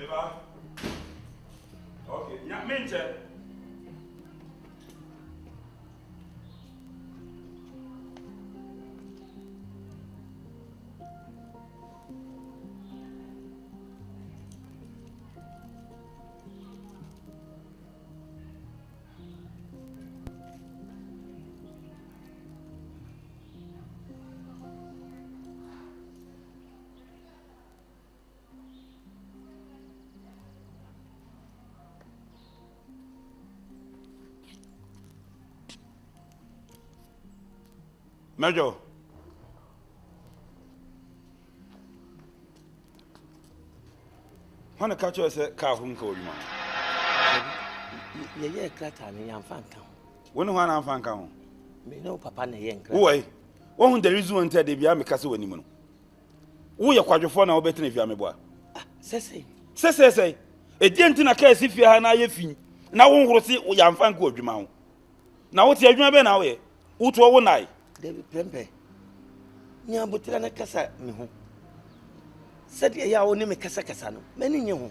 Eva. Okay. Yeah, mention. Major. When a catcher said, "Car whom called you?" Yeah, Clatani, young fan count. When one I'm fan count. Me know Papa Nayan. Why? One the reason that they be a castle anymore. We are quadrophone or better if you are my boy. Say. A gentle case if you are not your fee. Now one will see young fan called you mount. Now what's your dream now? Who to one eye? David Prempe. Nya Butrana Casa, me home. Said ya only me Casa Casano, many new.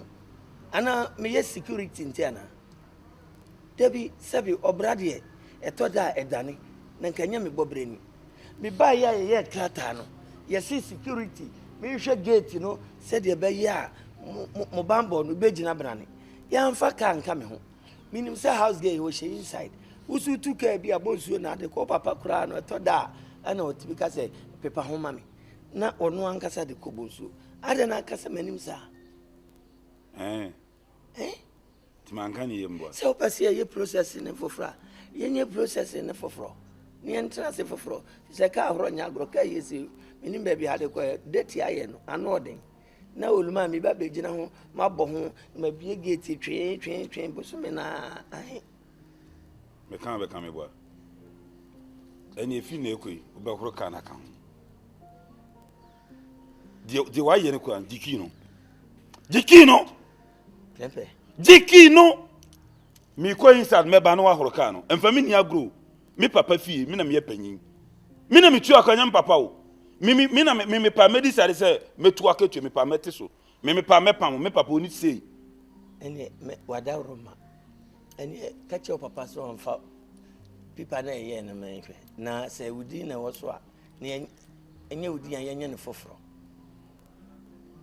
Anna, me yes security in Tiana. Debbie, Sabi, or Bradie, a toda a Danny, Nankanya me Bobrini. Me buy ya Clatano. Yes, security. Me should gate, you know, said ya bay ya, Mobambo, no Bejina Brani. Yan fa can come home. Meaning, say house gay was she inside. Who took care be a bonsu na the Papa crown or toda. I know it because a paper home mammy. Not or no one casa de Kobusu. I don't know Casa Menimsa. Eh? Timankani yembo. So pass ye processing for fra. Ye processing for fro. Nian trans for fro. It's a car run yagroca, you see. Meaning baby had a quiet dirty iron, unording. Now, old mammy, baby, you know, my bohon may be a gate train, but some I Can't become a boy. And if you know, about what can account. The why you know, Dikino. Dikino. Me coincide me banwa horokano. And for me near grow. Me papa fee, me na me penny. Me na me tu akanyam papa o. Me pa medicine say me tu aketu me pa metiso. Me pa me pam me papa oni say. Ene me wada roma. Ene catch your papa so on fa. People na ye na me na say udi na wo so a. Ne enye udi an yenye ne foforo.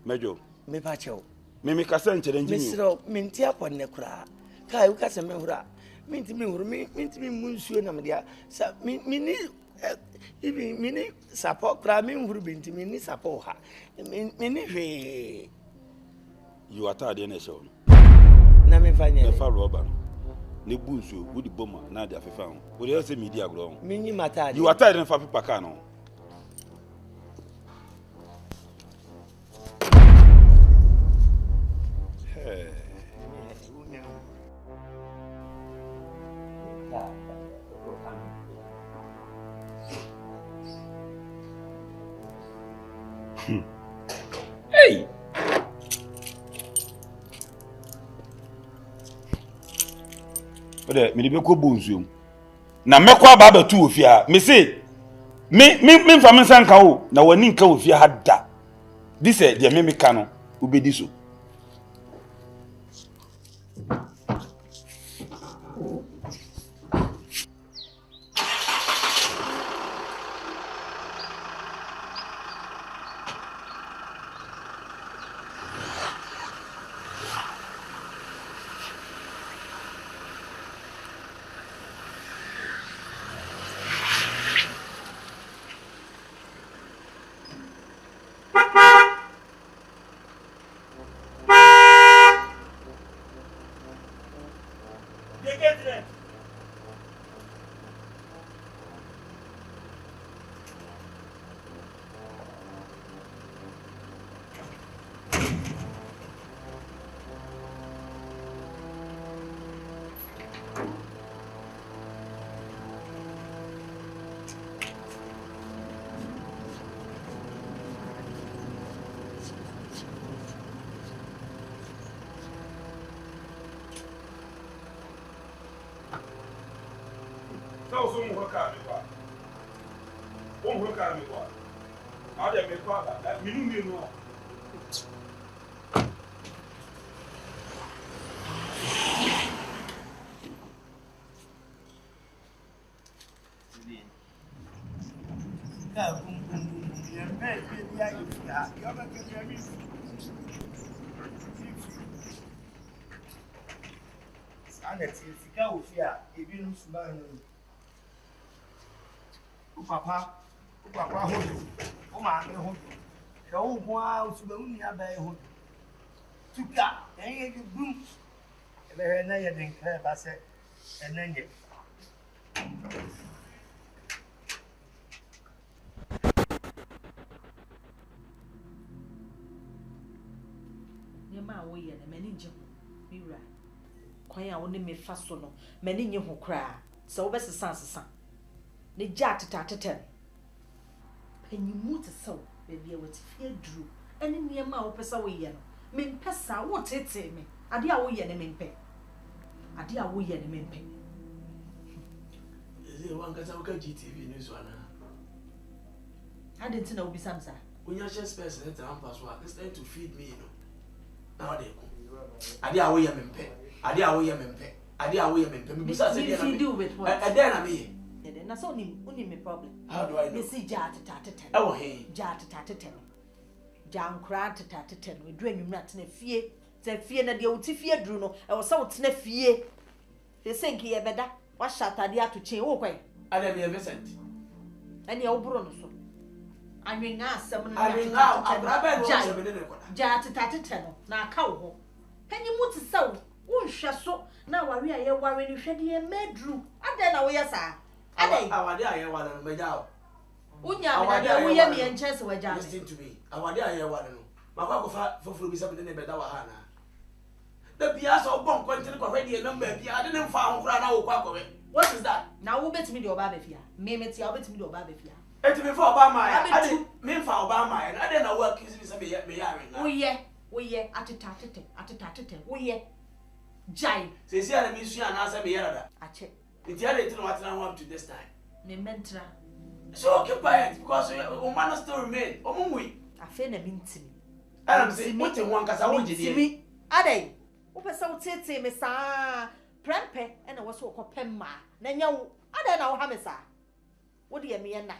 Mejo. Me pa chew. Me kasa nkyere njimi. Misro minti akwanne kura. Kai ukasa me hura. Minti me huru minti me munsuo na me dia. Sa mini even mini support kra me huru binti mini support ha. Mini hwe. You atade na show. Na me fanya. Na fa roba. Ne bunsuo wudi boma na dia fefa ho. Wo dey say media agro ho. Mini matade. You atade na fa pipa ka no. Hey! Ode me be ko bonzuom. Na mekwa ba batu ofia. Me say me mfa me sanka o na wani nka ofia hada. This dey me ka no obedi so. Papa, hold you. Oh, my, hold you. Show wow, so the only other hold you. To God, and you boom. Very near than care, I said, and then you. Ma wo ye na mani je mi wura kwan a wo ne me fa so no mani nye ho kra se wo besesa ne ja tetatetem panyimu te sew be bia wo te fie duru ene niema wo pesa wo ye no me mpesa wo tete me ade a wo ye ne me mpe ade a wo ye ne me mpe ze wanga sa wo ka GTV news wana ade ntina obi samsa unya share space let am pass what it's time to feed me, you know. Now they go. Ade a wo ye me mpe ade a wo ye me mpe ade a wo ye me mpe me busa say dey do with what and then am here na so uni me problem how do I know me see ja tetatetem e wo he ja tetatetem ja nkra tetatetem we dru anwum na tena fie te fie na de wuti fie dru no e wo se wo tena fie they say nki ye beda wa shatade ato chen wo kwan ade me Vincent ani e wo bro no so anwenga asem na abraba no so be ne rekoda ja tetatetem no na aka wo ho kanyi muti saw wo nhwe so na ware aye ware ni hwede ye medru ade na wo ye sa ade awade aye wale no meja unya me na wo ye me enche se waja listen to me awade aye wale no makwa ko fa foforo bi se be ne beda wa ha na da bia so bon kwantene ko hwede ye number bia ade ne mfa honkura na wo kwa kowe what is that na wo betimi de oba befia me meti ya betimi de oba befia etimi fa oba ma ya ade me mfa oba ma ya ade na wo accuse bi se me ya awen wo ye atetatetem wo ye jai se si ana mi su ana se me ya rada ache nti ade tino watena ho up to this time me mentra so keep quiet because o man still remain o mumui afa na mintimi ana se muti ho ankasa wo gidi ade wo pesa wo tete me saa prempe ena wo so kopem ma na nya wo ade na wo ha me saa wo de me na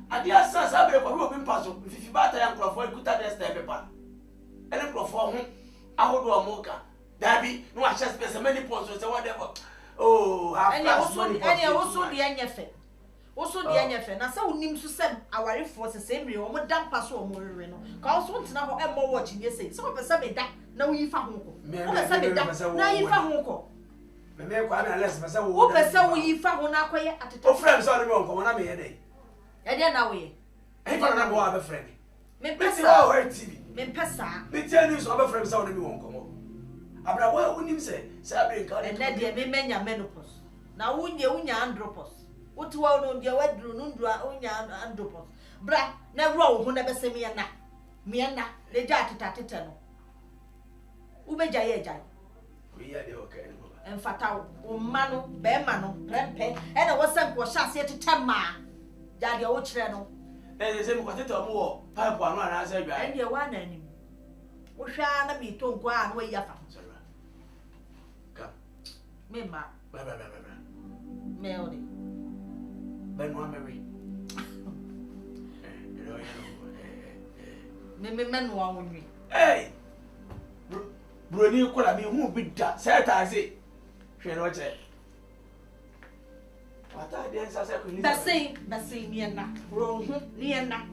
ade asasa be ko bi mpa so fifi bata ya nkrofo ikuta de step paper ene nkrofo ho ahodo omoka dabi no a chest space many points so whatever oh half class money ene wo so de anyefe wo so de anyefe na sa wonim so sem awarefo se semre wo mo dampa so wo mo rere no ka wo so ntina ho emmo watch nye sei so pesa me da na wo yifa ho ko wo pesa me da na yifa ho ko me kwa na less pesa wo pesa wo yifa ho na akoye ateta o friend so me won ko na me ye dey e dey na wo ye e fa na bo abe friend me pesa o TV me pesa me tell you so abe friend so na me won ko Abrewa unim say abe nka e na de me menya menopause na unya andropause wotiwa no de wadru no ndru unya andropause bra na wro wo ho na bese me na le ja ateta no ubeja ye ja we ya de okay no enfata wo ma no be ma no prempe e na wo sem ko hya se teta ma ja de wo kire no e se me ko teta mo wo pipe anu ana se gwa e de wa na anim wo hwa na mi to nko a no ya fa me ma me odi ben wa mewe me no wa wonwi hey broni ko la mi hu bi da se ta se hwe no che wata de nsa se ko ni basi ni na ro hu ni na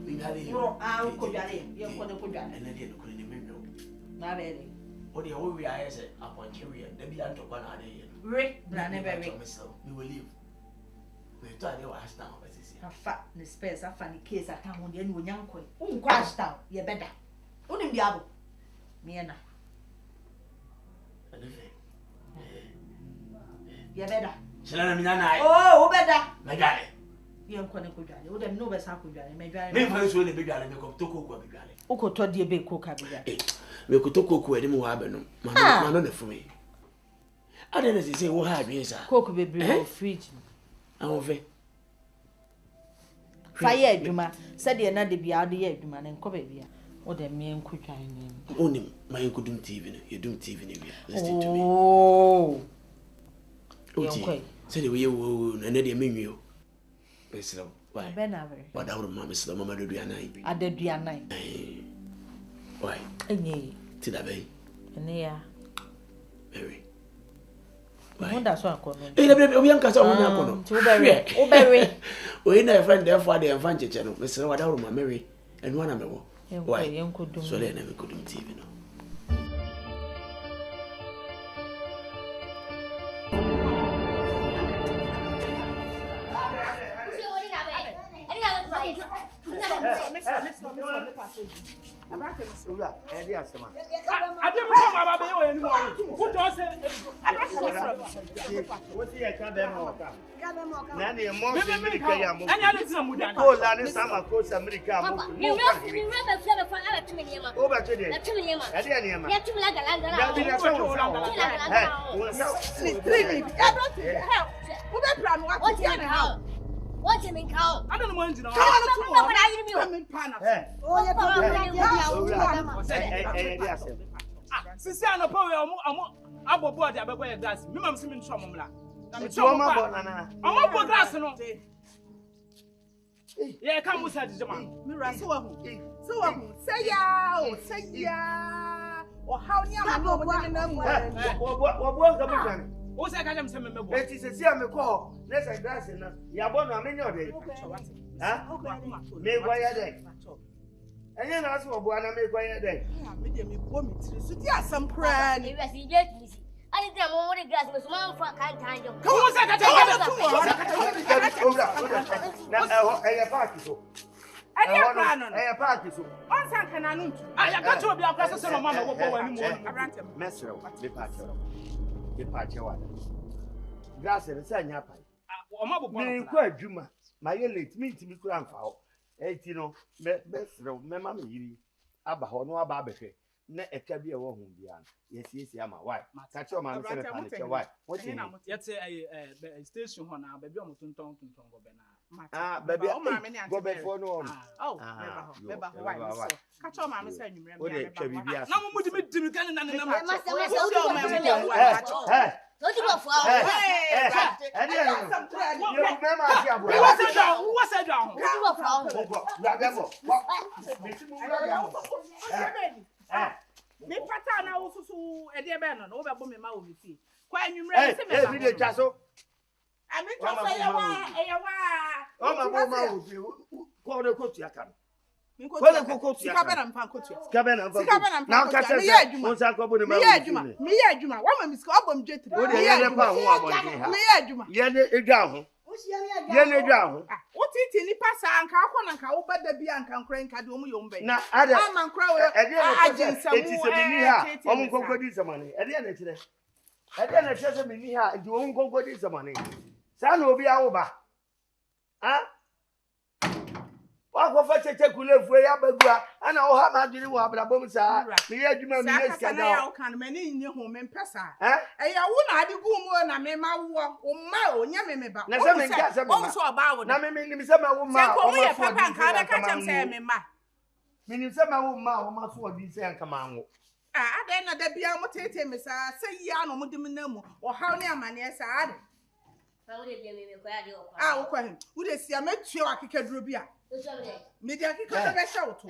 ro a ko dware ye ko ne ko dware ene de no ko ni menwo na be de o de wo wi aye se aponche wi da bi an to kwa na de ye re bra ne be re we will leave we to ade wa hashtag o besi afa ne space afa ni case aka ho de ni onyanko unkwa hashtag ye beda unim bi abo me na ye beda shala na mi na ai oh beda na gale ye nko ne ko dwale o dem no be sa ko dwale me dwale me fa so le be dwale me ko to ko ko be dwale ukoto de be ko ka be dwale me ko to ko ko e de mo wa be no ma no na fumi ade na say wo ha adwen sa coke bebre o fridge awon fe fire adwuma said de na de bia de ye adwuma na nko ba bia o de me nkotwan ni onim ma nkudum TV no ye dum TV ni bia listen to me oh okay said de we wo na de menwio Beslo. Why? Benavere. But our mamma is the mamma do anai. Adeduanai. Why? Enye. Tidabe. Enea. Mary. Why? That's what I call me. Eh, baby, we anka so mo na kono. Obere. We na friend therefore the advantage no. Beslo wada our mamma Mary and one am wo. Why? So then we could do TV no. What's in cow? I don't want to know. Since I know I'm a boy, I'm a glass. Mimam Simmons from Mumla. I'm a glass. Yeah, come with that, Jaman. Say ya. Or how near my mother. What's I got him some member? It is a sea call. Let's a glass in ya born a many of it. Make why a day. And then ask for one make why a day. So, yeah, some prayer. I didn't know what the glass was one for a kind time. Come on, I party so. On San Canon, I got to be a person of Mamma departure one. Grass and send your pipe. I'm quite Juma. My late meet me grandfather. 18 best road, Mamma, Abba, no Ababe. Ne a cabby a woman beyond. Yes, I'm a wife. Catch your man, wife. What's in yet a station on our baby on Tonton Bena. Baby, go back for no. Oh, never. Catch your mamma saying you remember. No one would meet Jimmy Cannon and me pata na wo susu e de be no wo be bo me ma wo me fi kwa anwumre se me ba me de twaso ami twaso ye wa o ma bo ma wo fi ko de ko tua kan ko de ko tua sika be na mpa ko tua sika be na na ka se me ye adwuma so ko bo ne ma me ye adwuma wa ma mi sika obom dwetire wo de ye de pa ho abonde ha me ye adwuma ye de edwa ho ye ne edwa ho wo titi ni pasa anka akọ na nka wo bada bi anka nkran nka de omu yom be na ade ama nkra wo aginsamu eti se mini ha omu konkodi samane ade na kire ade na kire se mini ha de omu konkodi samane sa na obi awo ba ha wa ko fa cheche kulefu ya bagua ana o ha ma dwiri wo abrabom sa me ye adwuma me ye sika da o kan me ni nye ho me mpesa ya wo na ade gu mu na me ma wo o ma o nya me ba na se me nka se me o so ba wo na me ni se ma wo ma o ma so papa nka da ka chem se me ma me ni se ma wo ma o ma so odi se nka ma wo ade na da bia mo tete me sa se ya no mo dim na mu o ha ne amane sa ade fa wo de bia me ko ya de o kwa wo kwa him wo de sia metue wa kekaduro bia media kika be show to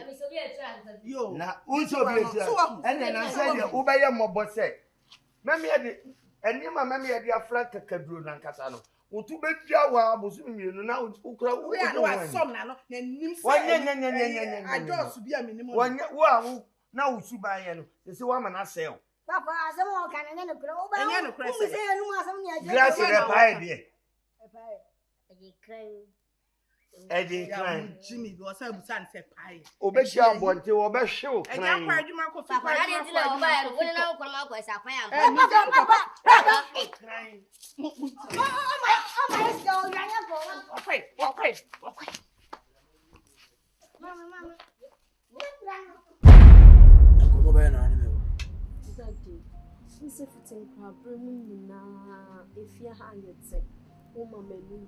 yo na unso be show ene na say de wo be ye mobo say meme ye eni ma meme ye de afra kakaduro na nkasa no wotu be dua wa abosu mienu na ukura wo wa som na no na nim say nya ajosu bia menimu wo a na wo suban ye no se wa ma na say papa asem o kan nya no kura wo ba wo mi say enu asem nya je glass de pie de Eddie Klein. Jimmy, you also have son said pie. Obeshi abonte wo be hwe o kan. Eja kwa adwuma Kofi. Papa na dey tell o ba wo na ko ma ko sa kwan am. Mi jam papa. Klein. Oh my God, you are go. Okay. Mama. Como ba na ni me. Exactly. Since fitin kwa bremu na efia ha yetse. O mama ni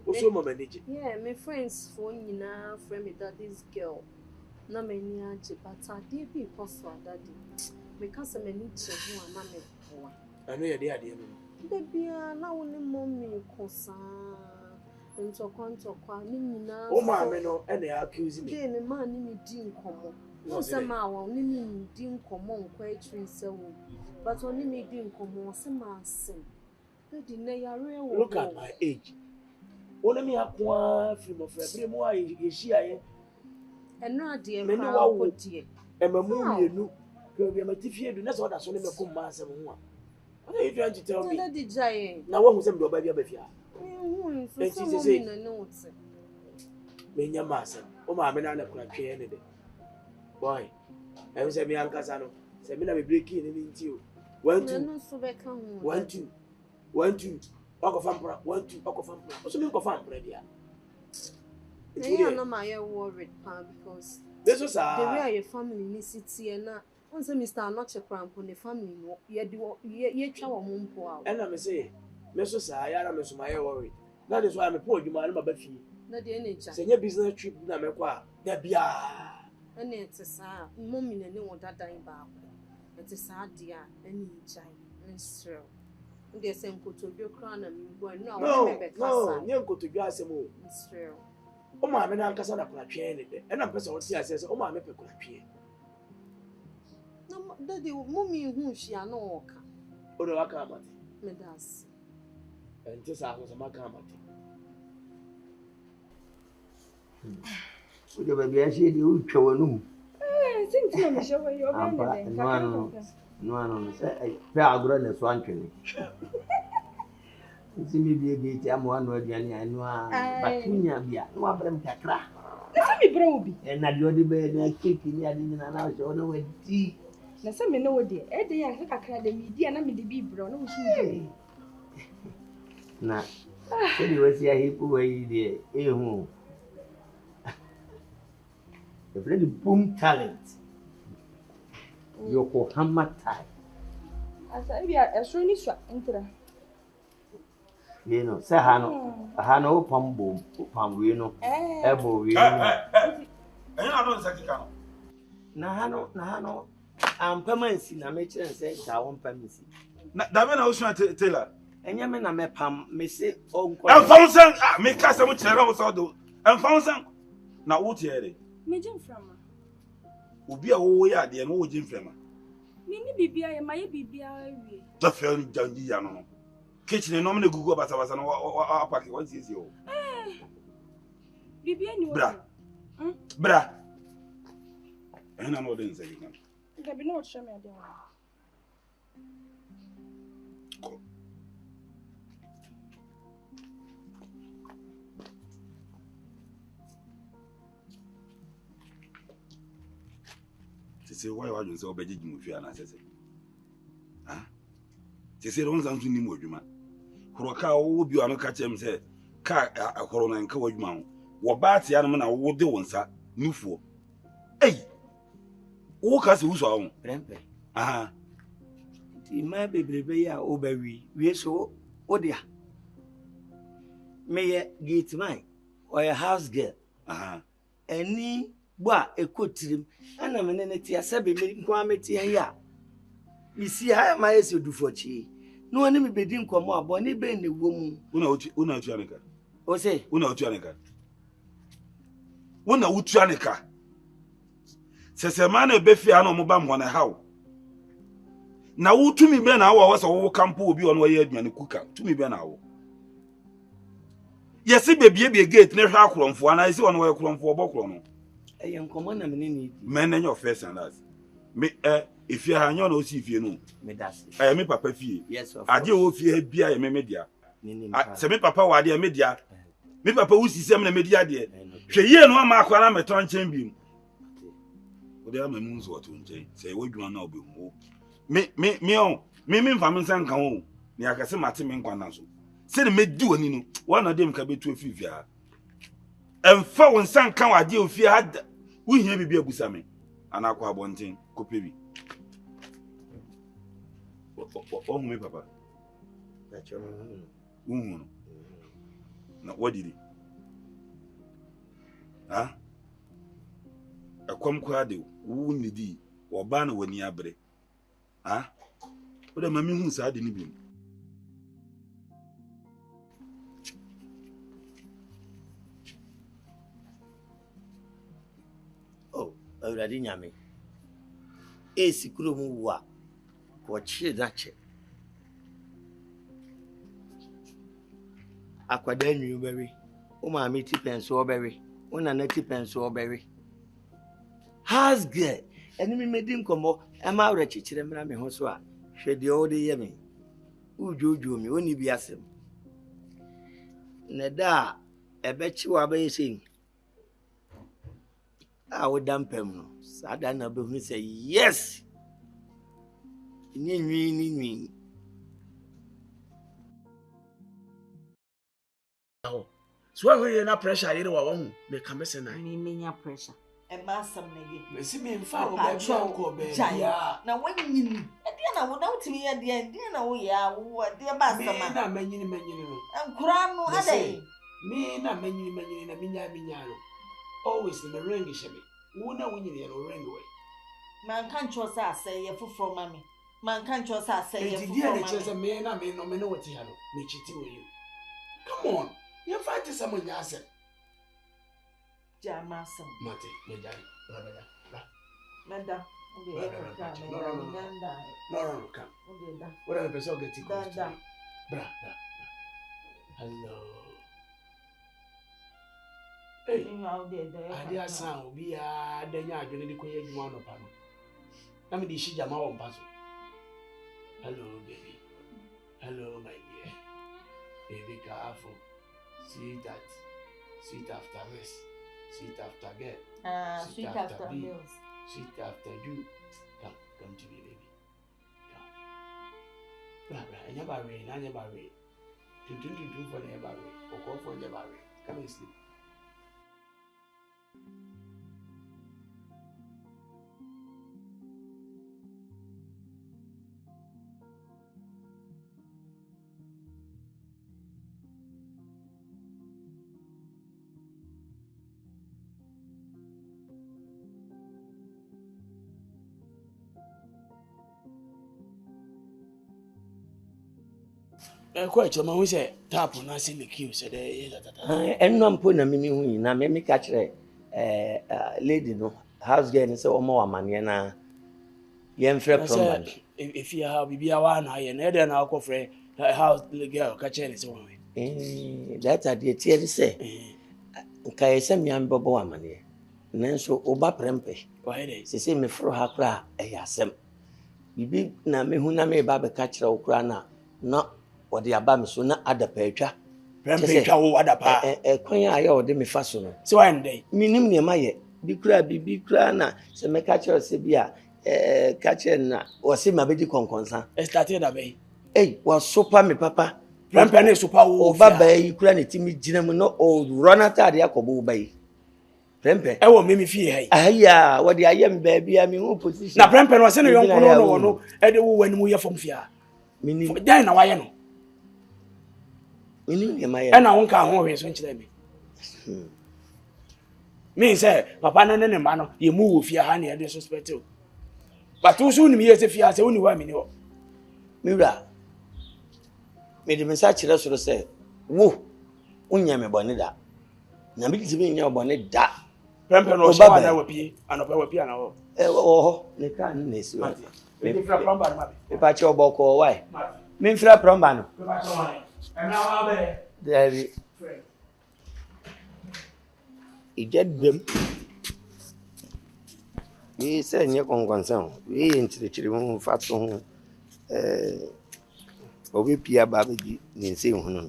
also manage. Yeah, my friends phone na friend me daddy's girl. Na many aje but I dey be possible daddy. Me can say manage who am me. I know you dey ade no. Dey bia na woni mommy ko sa. Ntokwa nimina. O ma me no e na accuse me. Dey me man ni me di nkomo. No say ma won ni me di nkomo nkwa etri se wo. But oni me di nkomo se ma asem. Daddy na yare wo. Look at my age. Ona me akwa free mo free mo ayi aye. Eno ade me kwa kodie. Emamu mienu. Ko bi amatifie du na so da so ne me ko ma asem ho a. What are you trying to tell me? Daddy jaye. Na wo hu se me do ba bia ba fia. Menya masa o ma me na na kura twe ne de boy e se mi ankasa no se mi na me break in ni nti o 1 2 no so be ka hu 1 2 okofampra 1 2 okofampra o so mi okofampra dia you no ma ye worried pa because this was the way your family ni city na on say Mr. Anoche Krampo ne family no ye twa wo mpo a and I say me so sa ya na me so ma ye worried. That is why I'm a poor human. I'm a baby. Na de nature. Say your business trip na me kwa. Na bia. And it is sa mommy na ne won dadan ba ko. It is sa dia ani jai. Nsrel. Nde se nkotodwe kra na me boy no a wo me be kasa. No, nye nkotodwe asem o. Nsrel. O ma me na nkasa na kwatwe ne de. E na pese o ti ase o ma me pe kwatwe. No daddy mommy hu hia na wo ka. O de waka amate. Me das. Enti sa so ma ka amate. Ojo baby ahye di utwa wanu. Sinti na me show you obende de. No say pe agro na so antwene. Nti mi bi ti amo anu aduane anu a batunya bia no abrem kakra. Na me bra obi. Na de odi be na keki ni adi na na so na wadi. Na se me no wodi. E de ya kakra de mi di na me de bi bra na wo su na se di wasi ahipu we de ehu. The very boom talent. Yokohama type. Asa bia eso ni swa entra. You know, say hano pambo we no. Ebo we no. I don't say kano. Na hano ampamansi na me kire say ka won pamansi. Na da me na osu Taylor. Enya me na me pam me se onko. Enfonsan me ka se mo kire wo so do. Enfonsan na wo tie de. Me jim frama. Obi a wo ya de no wo jim frama. Me ni bibia ye maye bibia wie. Da fe janji ya no. Kitchen no me gugu basa no apaki wan sisi o. Bibia ni wo. Bra. Ena no den say kan. Da bi no show me ade. Say why you say obeji Mafia na sese ah say don san tun ni mo adwuma horo ka wo bi anu ka chem say ka horo na nka wadwuma ho wo ba tia no na wo de wonsa nufuo ei wo ka se wuso ahun Prempe. aha Ti ma bebrebe ya obawi we so odia. Me ye gate man or a house girl. aha Any Boa ekotirim ana me ne ti asebe me nko ameti ya mi si ha ma yesu dufochi no ani me bedi nkomo abo ni be ne wo mu una otu aneka o se una otu aneka una utu aneka sese ma na be fia na mo ba mo na hawo na wutumi be na awo so wo kampo obi ono ye aduane kuka tumi be na awo yesi bebie gate ne hwa akoromfo ana yesi ono ye koromfo obokro no eye nkomo na me ni men na your first and last me if you hanyo na osi fie no me das me papa fie yes of ade wo fie bia ye me media ni se me papa wa ade media me papa wusi sem na media de hwe ye no ama akwa na meton chen bi o de ama mu nso oto nchen se wo dwuma na obehu me mfa me nsan kan ho ni akase mate me nkwa na so se ne medi woni no wa na dem ka betu afifia emfa won nsan kan wa ade ofie ha wuhia bibia busame ana akwa abonten kopebi oh me papa that's your na what did he ah akwam kwa de wu nidi wo ba na wani abre ah o de mami hu sa de ni bi awurade nyame esi kuro mu wa ko chie na che akwada nyu bewe o ma me ti penso obewe o na na ti penso obewe has girl eni me medi nkomo e ma wra chichire mra me ho so a hwede o de ye me ujojo mi oni bi asem ne da ebe chiwa ba yesin a wo dampem no sada na be hu say yes ni so we na pressure yere wa hu me ka mese na me menya pressure e ma asam na ye me si me mfa wo ba ko be ya na wanyini e dia na wo na utimi ye dia na wo ya wo dia ba asam me na manyini no ankura no adai me na manyini na minya no always me ring shebe wo na wonyini ye no ring we man kan cho sa say ye foforo mami man kan cho sa say ye foforo mami dia chese me na me no wati ha no me chiti we you come on you fight someone nyase jama sam mate me jari meda no come what are the person get it bra hello hey adia san obi ya danya adwene de koye adwuma no pa no na me di shi jama wo mpa so hello baby hello my dear baby careful sweet after this sweet after girl sweet after bills sweet after you come to me baby come bra anya ba we tun for anya ba we okọ for anya ba we come and sleep quite a man say tap on us in the queue said enno mpo na mimi hu na me ka kire lady no house girl ni say o ma amane na ye mfre from if you have bibia wa na ye na dey na akofre house girl ka kire ni say one that are the tear say ka yesa mi am bobo amane nanso oba prempe why dey say me fro ha kra e yasem bibi na me hu na me ba be ka kire okra na odi aba me so na adapa atwa prempe twa wo adapa kwan ya odi me fa so no so why dey minim ne maye bi kra na se me ka kire se bia ka kire na o se ma be di konkonsa started abai wa super me papa prempe na super wo o baba yi kra ne timi gina mu no o run atade akobo bai prempe wo memi fie hai aya wo di ayem ba bia me hu position na prempe no se no yonko no de wo wani mu ye fom fia minim dai na waye no minim ne maye na wonka ho we so nkyere me me say papa na ne ma no ye mu wo fia ha ne de suspect o but wo so ni me ye se fia se woni wa me ni ho miwra me de mensa kire soro se wo unya me bone da na me ti me nya bone da prempe no so wa na wapie anopa wapie na ho ho ne kan ne si wa me fra plumber ma be pa che oboko why me fra plumber no be pa che why na wa be there ijedem we say nye konkonsan we nchirichiri mu fa so ho obi pia ba be ni nse hu no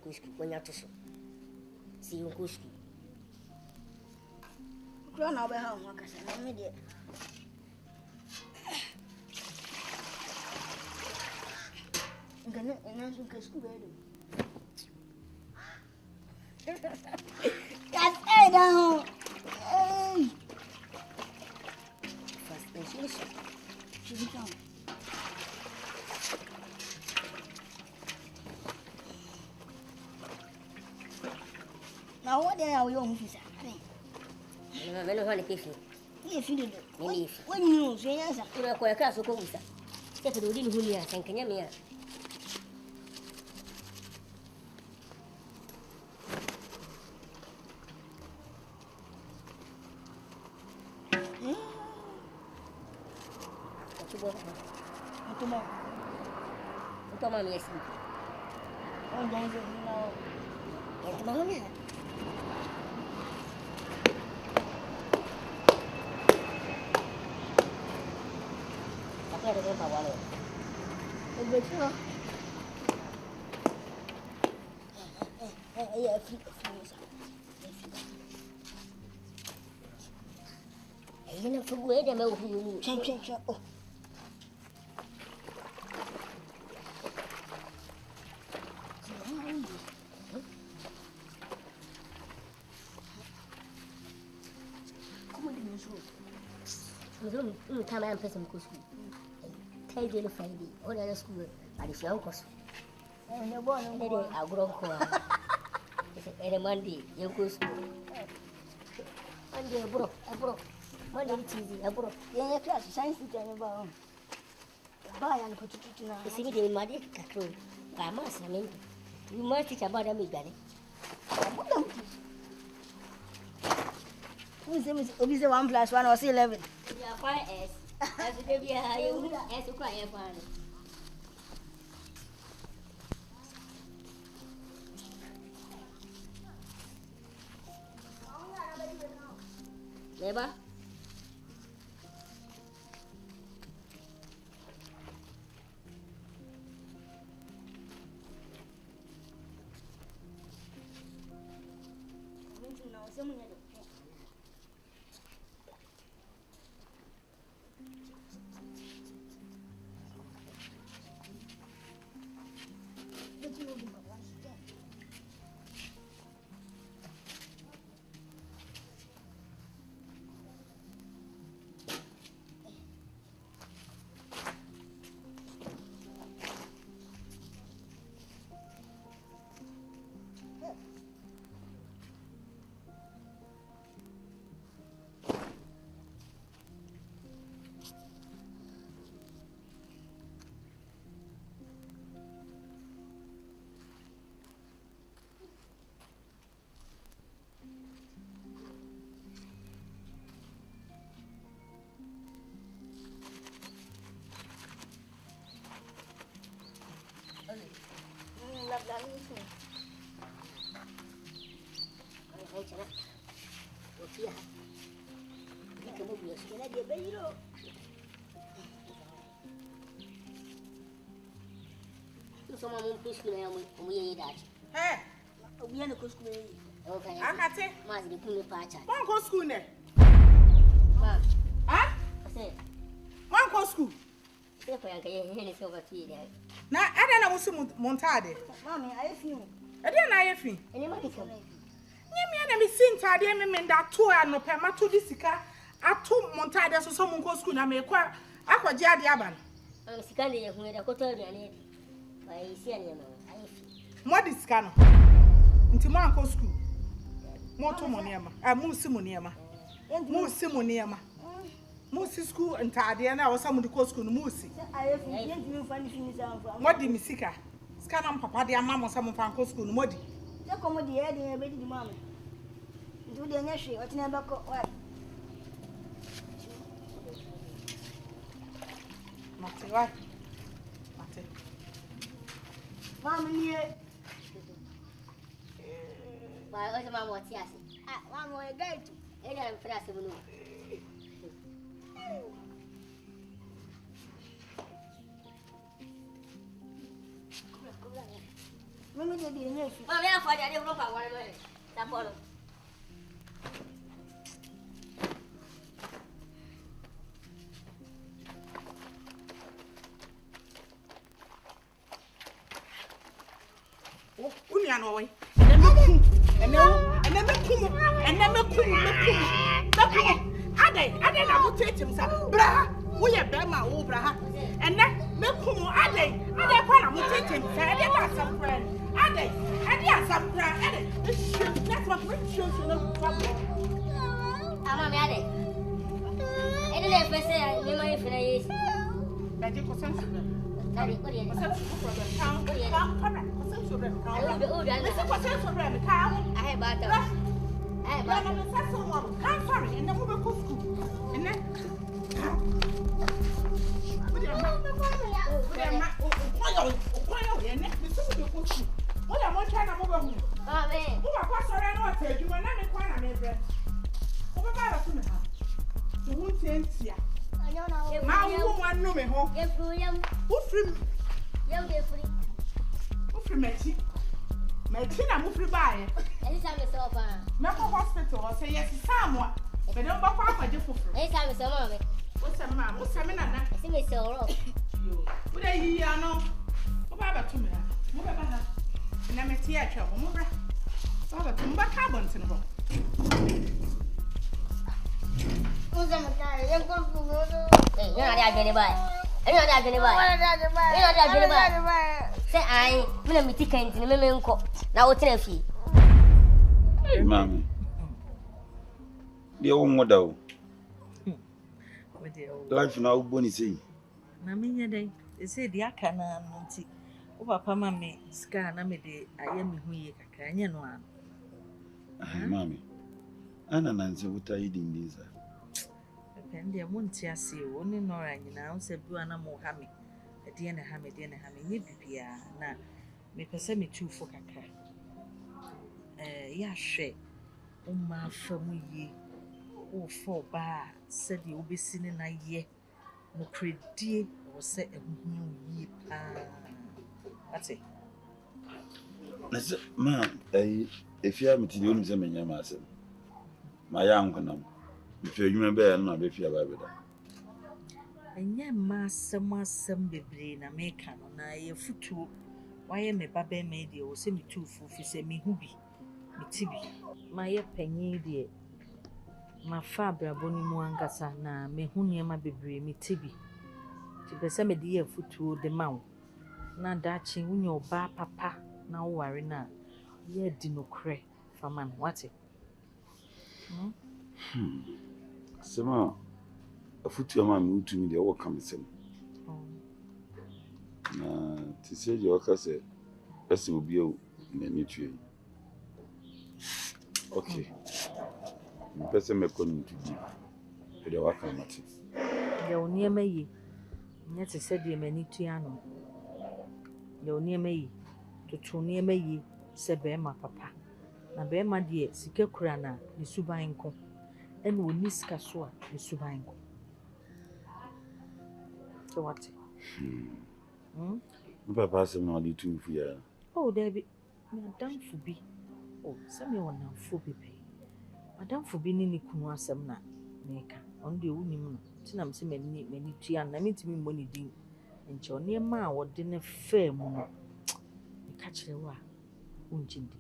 Kuski kwanya tuso si kuski kro na obe ha ho akasa na me de ngane ina su kuski be do kat e da ho fast on visa. No, no, no, Kofi. If you do. When you say yes, you are quite a class of Kofi. Step to the wooden Julia, and can you hear? Toma minha assim. Onde é que não? É tomar uma minha. Tá claro que eu vou falar. Eu vou te falar. É fica. Aí não foi goeira meu filho. Tchau. Come and play some school. Tell you Friday, all the school, and if your uncles. And the boy, I'll grow core. Every Monday, you go school. Monday, I broke. Monday, cheesy, I broke. Your class, science teacher, about. Buy and put it in a city in Madi, Catro. I must, I mean, you must teach about a migani. Who's the 1 + 1 or 11? Yeah, 5S. As you give you as you cry upon it. Neighbor? Someone won't push me and we that. Hey, we are the school. Okay, I can't say. Must be pulling patch. One go school ne. Huh? I say, one go school. If I can hear it over to you there. Now, I don't know what's Montade. Mommy, I feel. I didn't know if you. Anybody come? Me seen Tadi and that 2 and no perma to this car. I took Montade so someone go school and make quite aqua jadi aban. I'm scanning when I go to the I see any man. What is scanner? Into my uncle school. More to Moniama. I move Simoniama. Move Simoniama. Moosey school and Tadiana or some of the coast school Moosey. I have you funny things out. What did Missika? Scanner Papa, dear mamma, some of Uncle school Modi. The comedy adding a baby mamma. Do the nation, what never got what? Mate, what? Mate. Mammy, my other mamma was yes. I'm going to get to. And I'm flexible. Let me get the nation. Well, therefore, I don't know about one minute. That follow. Way. And then I will take him, sir. Bra, Wo ye be ma wo bra ha. Ene me kumu ade kwa na mo tete se ade ba asam kra. Ade asam kra. Ade. That's what we should know. Ama me ade. Ede le pese me ma ifira yes. Ade ko sense. Ade ko ye. Sense ko problem. Ko sense problem. Ko sense problem. Ka I have bata. I'm sorry, and then we'll go to school. And then, what am I trying to move on? Who are pastor and what said you were not a corner, my breath. Over by the house. You won't change here. My woman, no, me home. Who free? Who free me? My tina move free by. Anytime it's over. Medical hospital, I say yes, someone. But don't go for my different. Anytime it's over. What's a man? What's a man? I think it's so wrong. What are you, no? What about to me? Move about her. Never theatre, move. Father, come back carbon to the home. Who's a guy? You're going to go. You're not having anybody. You're not having anybody. You're not having anybody. Say, I will be taken to the women cook. Now, what's a fee? Hey, Mammy. The old mother. Life now, Bonnie say. Namina day, they say the Akana, Monty. Over Pama me, Scar, Namide, I am who ye can one. Mammy. Anna Nancy, what are you doing this? Pendy, I won't see you, only nor I now said Buana Mohami. A dear Hammy, you be now. Make a semi 2 for Kaka. Yeah, she. Oh, my family. Oh, 4 bar said you'll be seen in a year. No credit or set a new year. That's it. Ma'am, if you have me to do something, your master, my uncle, if you remember, I'm not if you have ever. And your master must be brain a maker on a foot. Why am a baby made you or send me 2 for me who be? Tibi, my penny dear. My father boni muangasa na me hunia ma bebre me tibi. Ti pese me de afutuo de ma wo. Na dachi unyo ba papa na wo ware na ye di no kre faman wate. Sema afutuo ma me utumi de wo kam sem. Na ti se je o ka se pese obi o na ni tue. Okay. Person me kon to deep. The work am at. Ya onia mayi. Nyet se de mani tuano. Ya onia mayi. To onia mayi se be ma papa. Na be ma de sika kura na ne suban ko. En woni sika so a ne suban ko. So what? Papa se no di tu fu ya. Oh, there be madam fu bi. Oh, some you want for baby. Madam for being in the Kunu asem na maker. On the unim, Tinam see many tian, I mean to me money ding. And your near ma what dinner fair mono. You catch the wa, unchindi.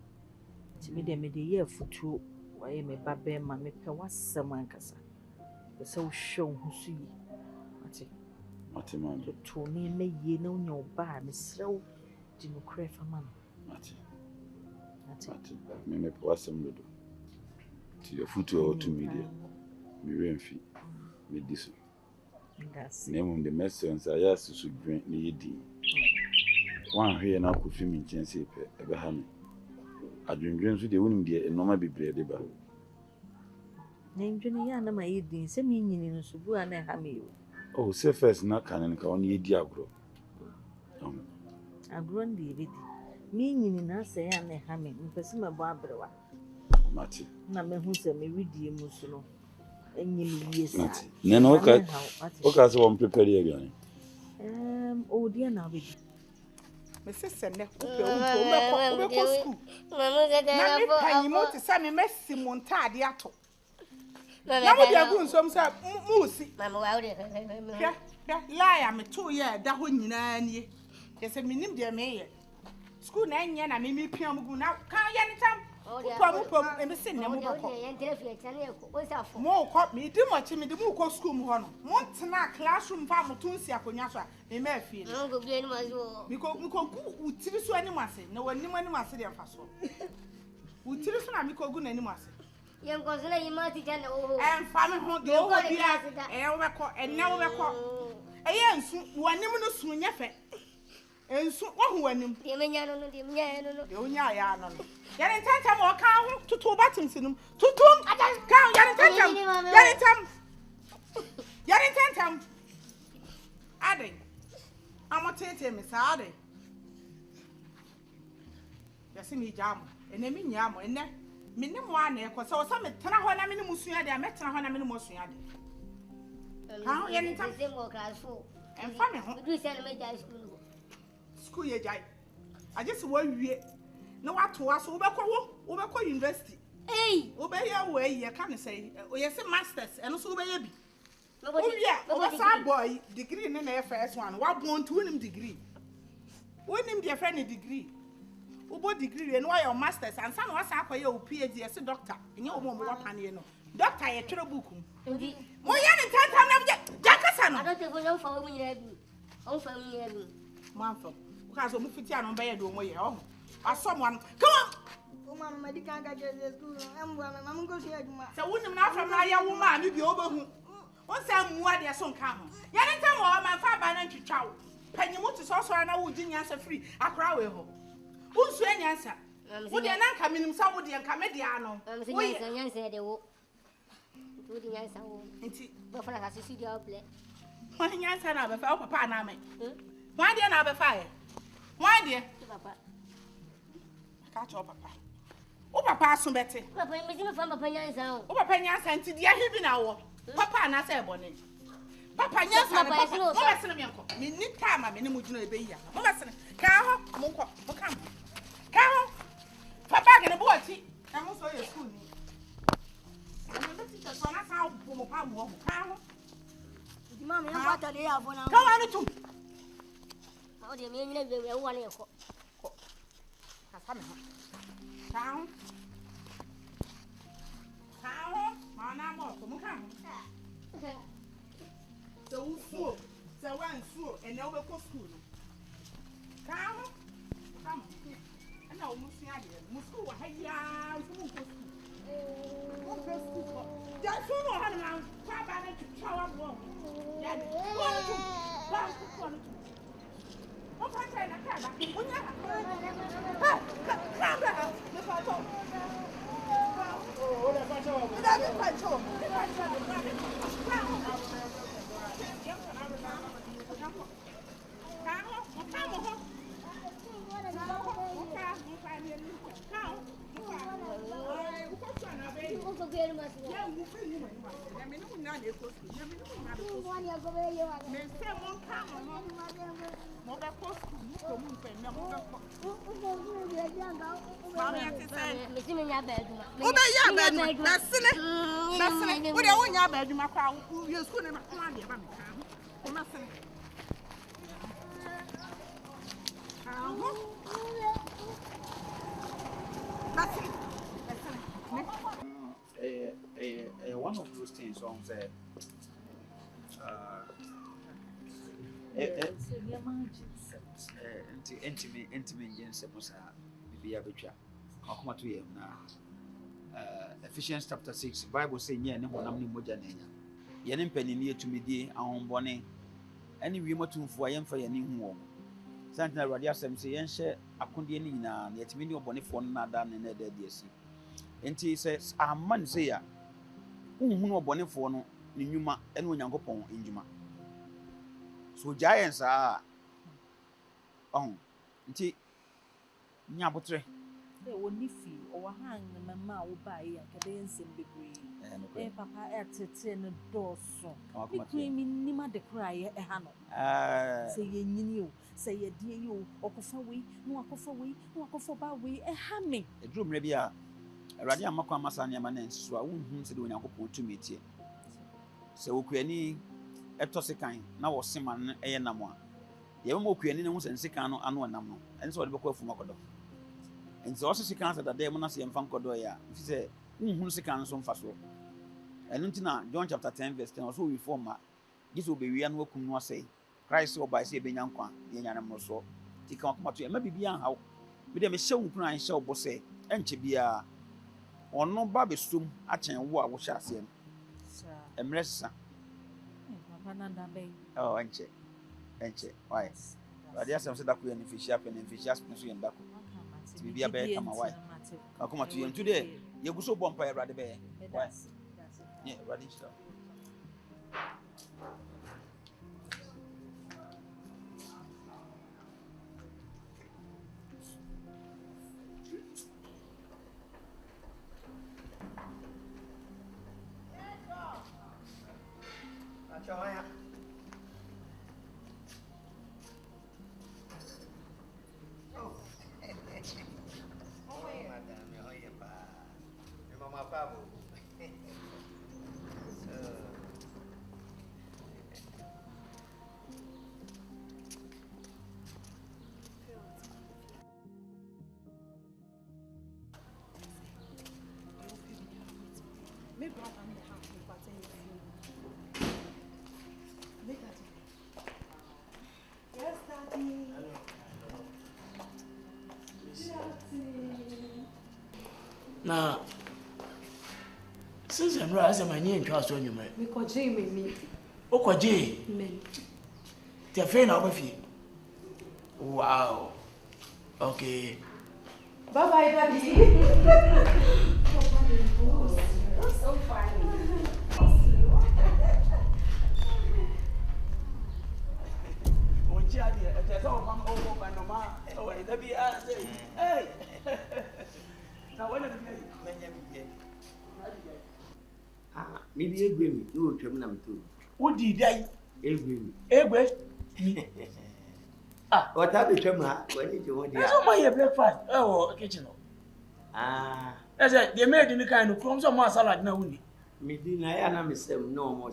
Timmy de me the year for 2, why me babe mamma was someone cassa. The so show who see. Mati, to Tony may ye know no bar, Miss Row, Dino Cray for man. Mati. Me was some little. To your foot or to media. Me renfi. Me diso. Name the message I asked to drink me D. One here now could film in Chelsea, Abraham. I drink drinks with the woman dear and no be bread about. Name Juniana, my eating, send me in Subu and I have you. Oh, say first, not cannon, only diablo. I grown the meaning in us, say, and I have me, person my Abrewa. Mati. Na me hu se me redi emusu no enyim yes. Na no ka o ka se won prepare aduane. O dia na be. Me sese ne ko pe o ko school. Mama ga na me panyi mo ti sa me mesi montade ato. Na mo dia gu nsom sa musi. Mama wa o de. Ya lie am to ye da ho nyina nie. Ye se minim de me ye. School na nya na me piam gu na kan ye ni tam Pom, and the same number. More caught me, do much in the Muko school. Montana classroom farm to Siaconasa, they may feel. Because we could go to this one, no one must say their faso. We tell us when we could go any mass. Young Gosling, you must attend and family home, go and now we're caught. A young one name soon, Yaffet. And so one him, Yamiano, Yanitam or cow to 2 buttons in them. To Yanitam. Adding, I'm a tater, Miss Adding. You see me jam, and I mean yam, and then minimum one, because I was some Tanawana Minimusia, I met Tanawana Minimusia. How Yanitam more class 4 and family home. We send me school. School ye jai. I just want you. No what to us over university. Hey, obey your way, you can't say. We have some masters and also baby. Oh, yeah, over some boy, degree in the first one. What want to win degree? Win him, dear friend, a degree. Ubo degree and why your masters and some was up for your PhD as a doctor. In your home, what pan doctor, a trouble. Oh, yeah, and Jackson. I don't know for me. Oh, for me, Manfred. Because I'm fitting on bed way home. Or someone, come on. Oh, Mamma, my can't get to school. I'm going to see you. So, wouldn't not from my young woman, you'd be over. What's that? What their son come? Yanita, my father, and to chow. Penny Motus also, and I would answer free. I cry with her. Who's your answer? Would you not come in some with the Camediano? I'm saying they will. Do the answer. But for us, you see your play. Why the answer of a papa, Name? Why do you not have a fire? Why, dear? Papa. Catch your papa. Oh, papa, so better. Papa, I'm from a penance. Oh, penance, and to the heavy now. Papa, and I say, Bonnie. Papa, yes, Papa, I need time. I'm in the mood to obey you. Carol, come. Carol, Papa, and a boy, I'm also your school. I'm not teacher, so that's how Carol. Mamma, what are they have one? Come on, too. Oh, the meaning of the one year. Town, so full, so one full, and over school. Come, and now Musco, hey, just so I to shower warm. One of those things on the Ephesians chapter 6 Bible say nye ne honam ne moja na nya ye ne mpanini etumidie ahombone ene wi matumfo ayemfa ye ne hu wo santina awurade asem se yenhye akondie ne nyina na yetimi ne obonefo no nada ne na da diasi enti se amman se ya unhu no obonefo no ne nwuma ene onyankopon enjuma so giants are nti nya botre woni fi o hang na mama wo ba ya kebe nsem bebre papa etete no doso mi mi nima de kraye ha no se ye nyini o se ye die yo okofa we no akofa ba we ha me edru mre bia awurade amakwa amasa ne ma na nso a wonhu se de onyankopon tumi tie se wokuani etosekan na wo sema no eye nam a ye ma okuani ne hu se nsekan no ano nam no enso de bekọ afuma kodo And so also she can't that day when I see him from Kodoya. She said, who she can't some fast. And until John chapter 10, verse 10, also we form this will be we and welcome no say. Christ or by say Benyanqua, the animal so. Take on come to you, maybe beyond how. With them a show crying shall bossy, and Chibia or no Bobby Stum, at and what we shall see. And rest. Oh, and check. Why? But there's some said that we and fish up and fish up and back. To be a bear, come away. I'll come to you today. You go so bumpire rather bear. Yeah, radish. Now, since I'm right, I'm in trust on you, man. We could dream with me. Oh, J. Men. The fair of you. Wow. Okay. Bye bye, Daddy. So funny. Hey. Now, when maybe a grim, you will trim them too. what did I? Egg. Ah, what have you trim her? When did you want to buy breakfast? Oh, kitchen. Ah, that's it. They made any kind of from some salad now. maybe I am no more.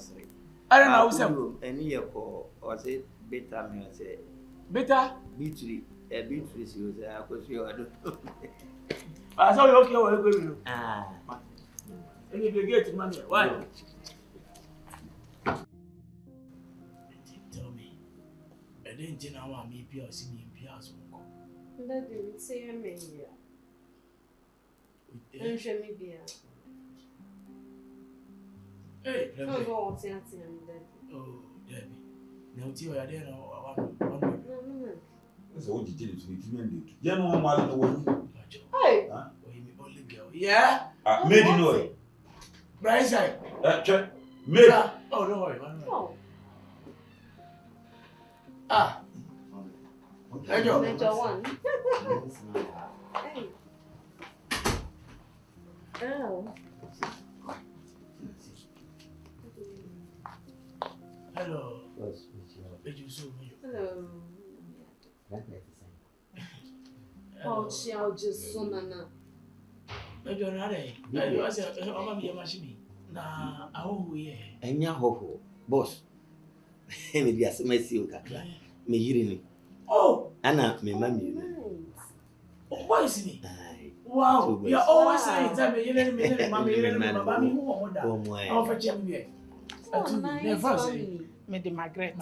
I don't know. Some any year or say better, me say better. B3, a B3 is because you are. I saw you okay. We're going. Ah, and if you get money, why? Tell me. I didn't know how me P.R. see me in P.R. That didn't say I'm here. I'm sure me be. Hey, I'm going to say I'm oh, Debbie. Now, tell you, I didn't know. No. That's what you did to me. You know, I'm out of the world. Hey. Only girl. Yeah? Made you know it. Bright side. Made. Oh, don't worry. Oh. Ah. Major one. Hey. Oh. Hello. Hello. Oh, she just so nana. Major, I said, I'm a machine. Nah, oh, yeah. and ya ho, boss. Maybe as my silka. Me hearing. Oh, Anna, me mammy. Why is me? Wow, you're always saying that you didn't mean mammy, who are for Jamie. Never say, Made Margaret.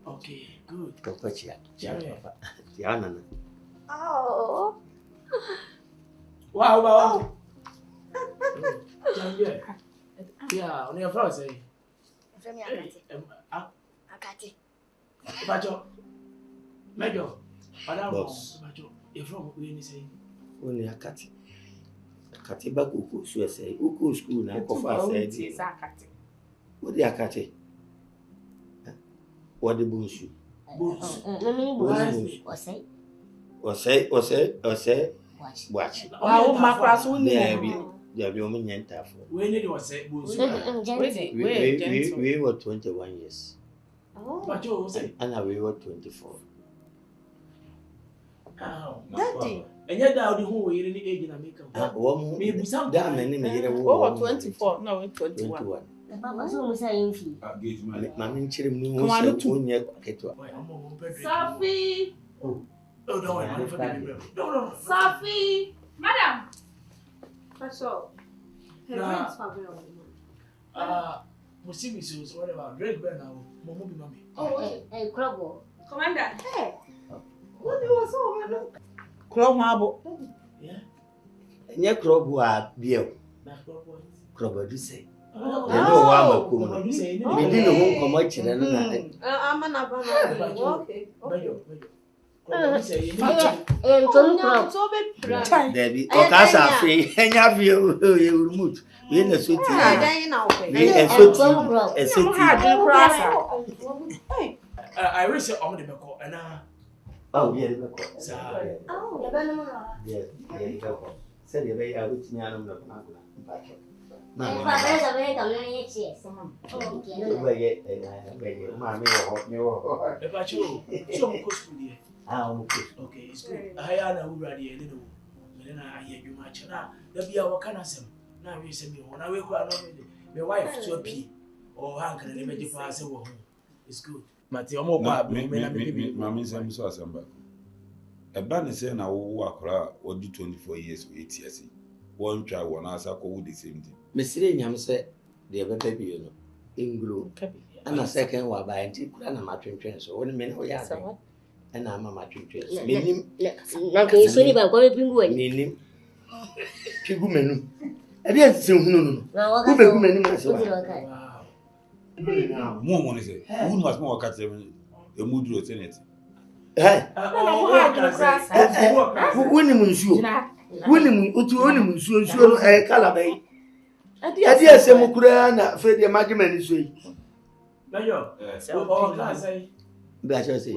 Okay, good. Oh. Wow. Yeah, on your first say. Akati. Bajo. Major. Boss. Bajo. If from we say. Only Akati. Akati back uku so say uku school na Kofa say. What the Akati? What the bullshit? Say. Watch. Wow, my class only. There be only yenta for. When it was said, we were 21 years. Oh, and we were 24. Oh, Daddy. And yet, now the whole year in the age in America. Maybe some damn many 24, no, 21. Mammy, children, no one yet. Sophie. Oh, don't worry, man. No. Sophie, madam. Pastoral. Musimi says whatever. Drake Ben now. Momo be mommy. Oh, hey, Crabbo. Commander. Hey. What was over? Club Marble. Yeah. Nye Crabbo a bio. That's Crabbo. Crabbo do say. Oh. You know why I'm coming. You say. We didn't home come out children. I'm an abana. Okay. Debbie, Ocasa free, hang up you remote. We in the sweet. I wish I'm the Bako and oh, yeah, said the way I would near them. okay, it's good. I am already a little. Then I hear you much now. There be our canasem. Now we send me on. I will go along with my wife to a pea or Hank and imagine pass over home. It's good. Matthew, Mammy, I'm so assembled. A band is saying I will walk or do 24 years with ATSC. One child, one answer, call the same thing. Miss Rayam said, the baby, you know, in glue. And a second while by antique and a matching train. So, one minute we are. And I'm a matching train. Meaning, okay, so if I'm going to bring meaning, Pigumen. I didn't say no. Who many myself? More money, say, who must more cut a mood road in it? Winning to only so a calabash. I dare say Mukurana, Freddy, a magician is way. But I say,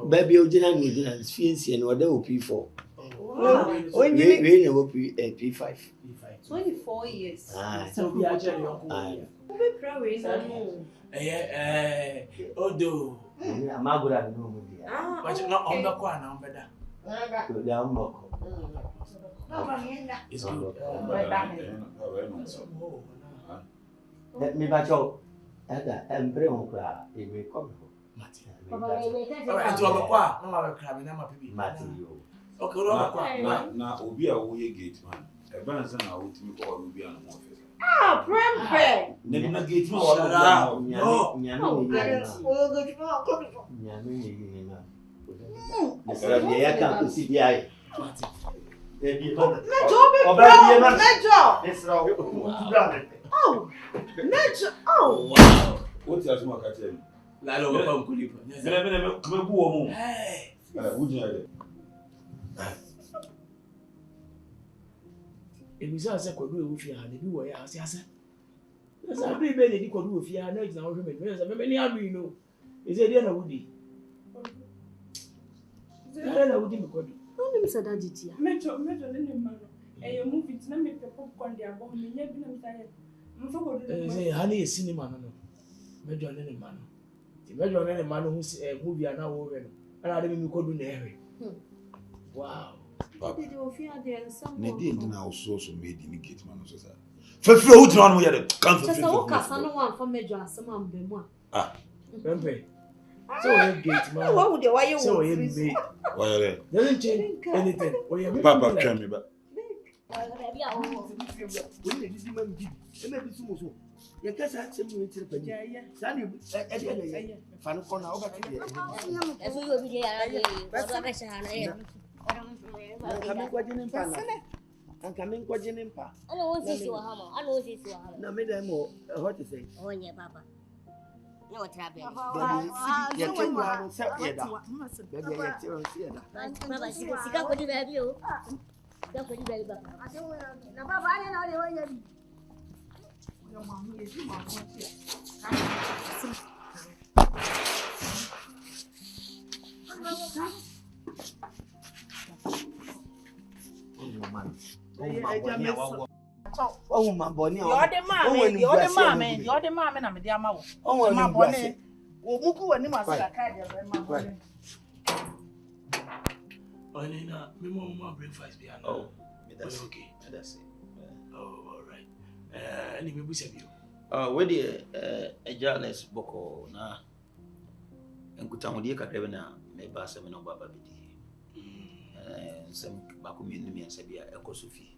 baby, Ojana is fancy and what they will pay for. When you will be a P5. 24 years. So we are jelly. Odo. I'm not good at no. But you're not on the corner, better. It's good. Let me back out. And bring on cry. It may come. Alright, to a qua, no other crab, and I'm a baby. Okay, now, will be a way gate man. A bands and I will be an office. Ah, Prem. Never gate man. I can't see the eye. Oh, wow. What's your smoke at him? Lalo, come, Kulipa. Hey, would you? It was us a quadru if you had to do what I said. There's a pretty baby quadru if you had next now. There's a many other you know. Is it dinner woody? I wouldn't go. Don't miss a daddy. Metro, and you move it, let me put popcorn there. But me, never been tired. Say, honey, a cinema. Major any man. The major any man who's a movie are now over. And I didn't go to Neri. Wow. Neddy now also made in the gate man. For who's on we had a country. Just a walk as someone from Major and someone be one. Ah, Pempe. So gate man. What would you why you so me? Why doesn't change anything. Papa tell me back. You can't have some little penny. Sandy, Fan corner over to you. As we will be there, I'm coming quite in pa. I don't see you a hammer. I don't see you a hammer. No, madam, what to say? Oh, yeah, Papa. No trouble. Oh, my bonnie, you're the mammy, and the amount. Oh, my bonnie. Muku and him as a card. Oh, Nina, me more breakfast behind. Oh, that's okay. That's it. Oh, all right. Anyway, we said you. Where the a journalist boko na and could tell me, Carabina, may pass a no Baba Bediide. some Bakumini and Sabia, Echo Sophie.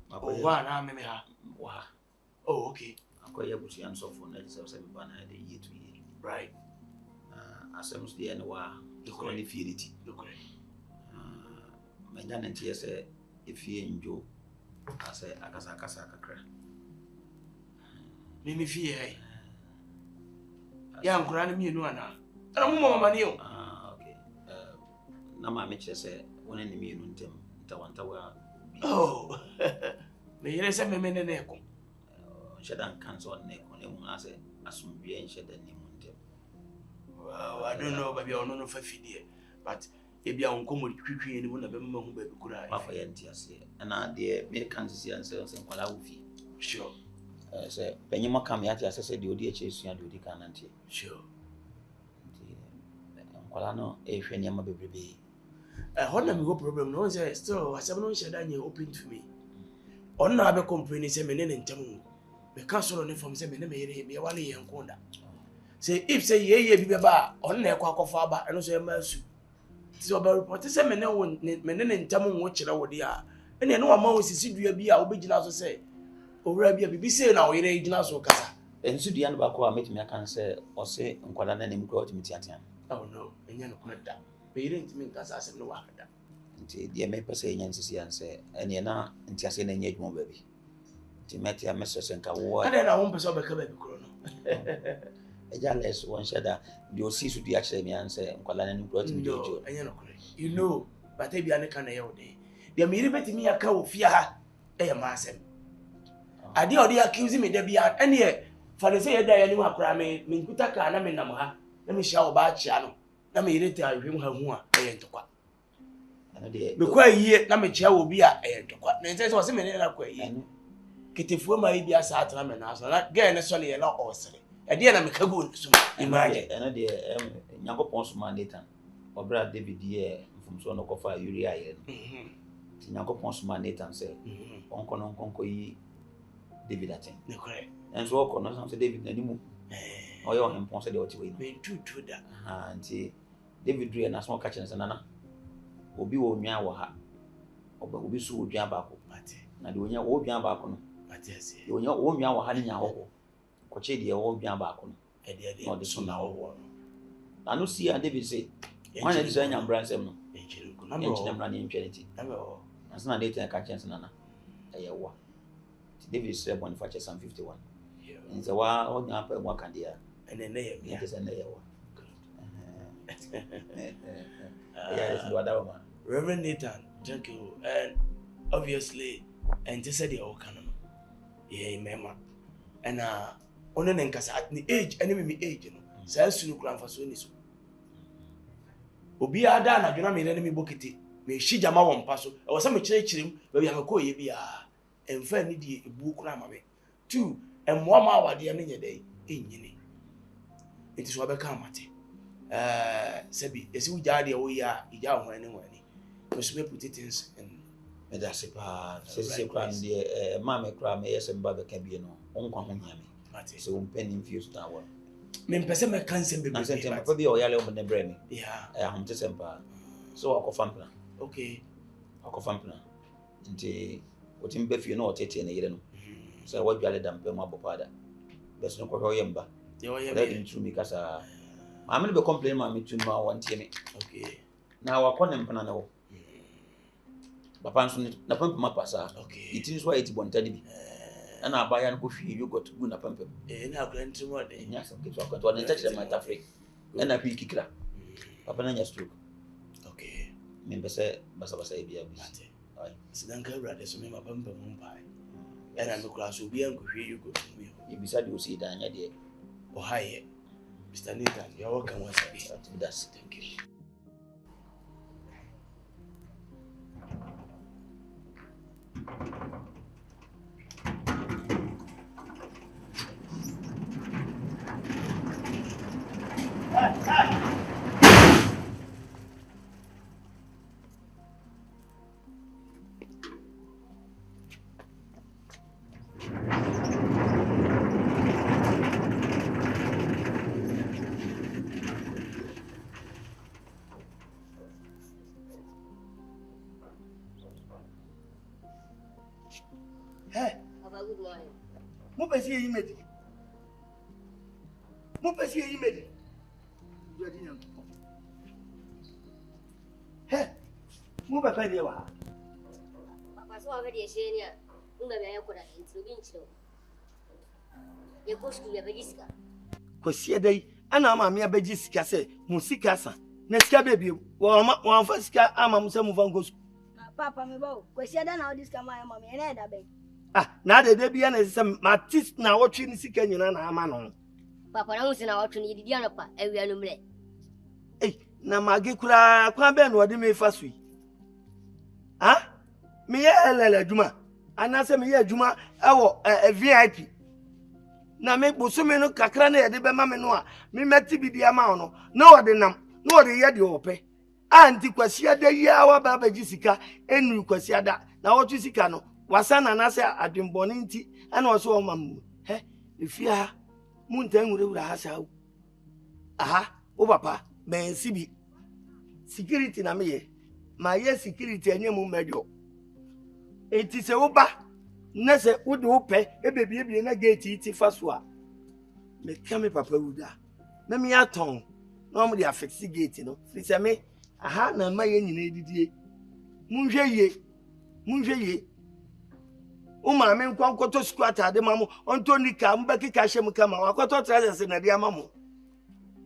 One, I'm in her. Oh, okay. I call you Bushi and so for 97 banner a year to year. Right. As I'm the end, the colony fidelity. My dad and tears if you enjoy, I say, Akasaka. Mimi fear. Yeah, I'm crying me, no one. I'm more money. Okay. Nama Mitchell said, one enemy in them, Tawantawa. Oh, may you say, me in echo. Shadan cancel on neck on him, I say, assume be and shed the name on them. Well, I don't know, but you're not of a fiddy, but if you're uncommon, quickly, and one of them who could I offer Yantias here, and I dear make Kansas and sales and Palaufi. Sure. Say, Penima come at us, I said, you dear chase you and do the cananti. Sure. Colano, if any of my baby. I hold them no problem, no, sir. Still, as I'm not sure that you're open to me. On no other company, say, men and Tamu. The castle on it from some men, be a wally and corner. Say, if say, ye be a bar, on their quack of father, and also a mercy. So about what is a man and Tamu watch it over there. And I know a mouse is you be our original to say. Or be saying now, you're original so casa. And so the end back or meet me, I can say, or say, and call an enemy go to meet Yatian. Oh no, and you're not that. But you didn't mean that I no after that. Dear may say, Yancy and say, and you're not interested in yet more baby. Timothy, a message and Kawa. And then I won't be so become a chrono. A jealous one said that you'll see to the actually answer and call an enemy go to me. No, and you're not correct. You know, but they be an account all day. They are merely me a cow of fear, a massem. I did accusing me, there be an year. For the say that anyone cry me, Minkutaka and I'm in Namaha. Let me show about Channel. Let me read tell him how one ain't to quack. Because ye, Namacha will be a to quack. And there was a minute of quay. Kitty for my be a Saturn and as not getting a solid a lot or silly. A dear Namacagoon, imagine. And a dear younger Ponsman Nathan or Brad David Deer from Sonocofa Uriah. Younger Ponsman Nathan said, Uncle Uncle David Atten. No correct. And so Connor said David anymore. Or your him ponce the way. Mean true that. And David Dre and a small catching as another. Obi wo nwa wo ha. Obi so odwan ba ko. Na de onya wo odwan ba ko no. Matiase. De onya wo nwa wo ha nya wo. Ko che de wo odwan ba ko no. E de no de so na wo no. Na no see and David say, "Why na this anya bransem no?" E chiri ko na bro. Na ni ntwenity. Na bro. Na so na de ten catching nana. E ye wo. David said one for Psalm 51. And so why on your upper one can dear. And then they is a nail. Reverend Nathan, thank you. And obviously, and just said the old canon. Yeah, mema. And on an encas at the age, enemy age, you know. Says to grand for Sunnis. Obi Adana, you know, me enemy bookity. May she jama one passo, or some church him, but we have a co ye and fairly the book ramame. 2 and 1 hour the end day in Yini. It is what become at Sebi, as we daddy or we are, young anyway. Because we put it in and that's a part. Says a crime, dear mamma crime, yes, and Baba can be no uncle Yami. So penny infused tower. Men Pesema can't be sent for the oil over the brain. Yeah, Ahintasɛm. So I'll confirm. Okay, I'll confirm. Until what in Beff you know, Tete and Eden. So what you are done, Pemabopada. There's no Koyamba. They didn't to me because I'm going to complain my to my one Timmy. Okay. Now I call them Panano. Papanson, Napump Mapasa. Okay. It is why it's one teddy. And I buy and Kofi, you got to go na pump. And now grand to one day. Yes, I'm going to one and touch them at Africa. And I pick it up. Papananya stroke. Okay. Member say, Basabasa be a bit. Sidanka brothers, remember Bumper Mumbai. And I'm a class will be able to hear you go to me. You beside you see Danya dear. Oh, hi, Mr. Nathan, you're welcome once again. That's thank you. Mo pesi yi medi. Mo pesi yi medi. Jadi nyam. He. Mo ba pa de wa. Papa so ga de she ni a. Mun ba ya kura intro bin chiro. Ye ko school ya bejisika. Ko sie dai ana ma me abejisika se mu sika sa. Na sika bebi wa fa sika ama mu se mu van go school. Papa me ba ko sie da na this kama ya mama ene da be. Na de bia na se matis na wotwe ni sika nyina na ama no. Papa na musi na wotwe ni didi anopa awia no mre. Na magi kura kwa be no de me fa sui. Me ye elele adwuma. Ana se me ye adwuma ewo VIP. Na me bosume no kakra na ye de be ma me no a me meti bidi ama no. Na ode nam, na ode ye de ope. Anti kwasi ada yi awa baba jisika enu kwasi ada. Na wotwe sika no. Wasana na se adwemboni nti ana wo so o mam. Efia muntan wura ha sa. O papa men sibi. Security na me ye. Ma ye security anye mu mejo. Enti se wo ba na se wo de wo pe ebebie na gate iti fa so a. Me ka me papa wuda. Na me aton. Na mo de affix gate no. Fi se me na ma ye nyina edidie. Munhwe ye. O ma me nkwankoto squat ade mamu onto nika mbekika hye mkama wakoto treasures na dia mamu.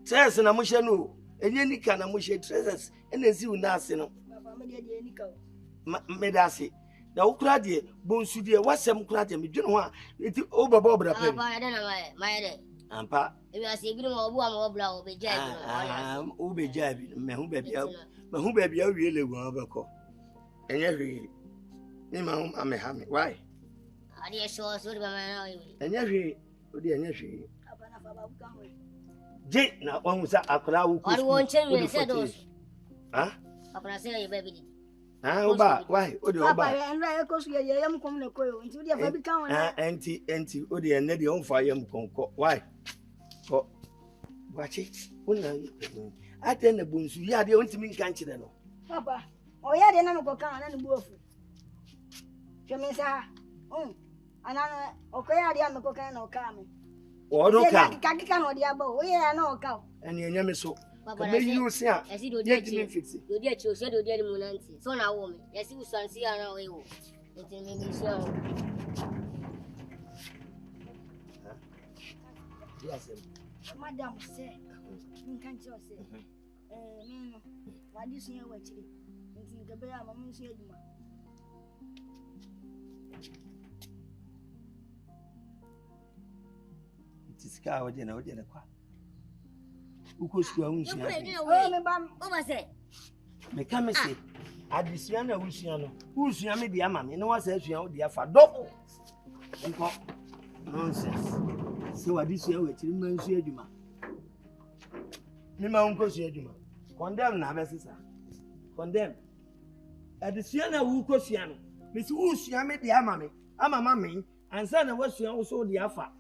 Treasures na mo hye no. Enye nika na mo hye treasures ene si una ase no. Papa me de nika o. Me da ase. Na ukura de bonsu de wasem kura de me dwene ho a eti o baba obra pe. Papa de na ma de. Ampa. Ebi ase bi no obu am obra o beja bi no. O beja bi me hu baabi a wie lewu abekọ. Enye hwe. Ni ma hu ame ha me. Why? Adi so so de ba na we. Enye hwe. Odi enye hwe. Papa na fa ba buka ho. Je na won sa akra wo ko. Ori won chen se do. Papa na se ye ba bi. Oba, why? Odi oba. Papa, enra e ko su ye yam kom na koyo. Nti odi fa bi ka ho na. Enti odi enne de on fa yam konko. Why? Ko. Wachi, una ate na bonsu ya de ontimi nkan kire no. Papa, o ya de na me ko kan na ne buofu. Tweme sa. Ana o ko ya de am ko kan na o ka me. O do ka. Ka no de aba o ya na o ka. Eni enya me so. Ka me yi o se a. Esi do de chi. Do de chi o se do de mu nanti. So na wo me. Esi usansi ara we wo. Enti me mi so. Yes. Madam say, nkan ti o say. Me no. Wa di sun ye wa chiri. Nti nke be ya mamu sun eduma. Tiska waje na kwa. Uko sku ahun sun ya. Me bam. O ba say. Me ka me say. Adisia na wusia no. Wusia me dia ma me no wasa asua wo dia fa double. Nko. Nonsense. So adisia we chiri man su adwuma. Me ma unko su adwuma. Condemn na be sisa. Condemn. Adisia na wu ko sua no. Me si wusia me dia ma me. Ama ma me ansa na wasua wo so dia fa.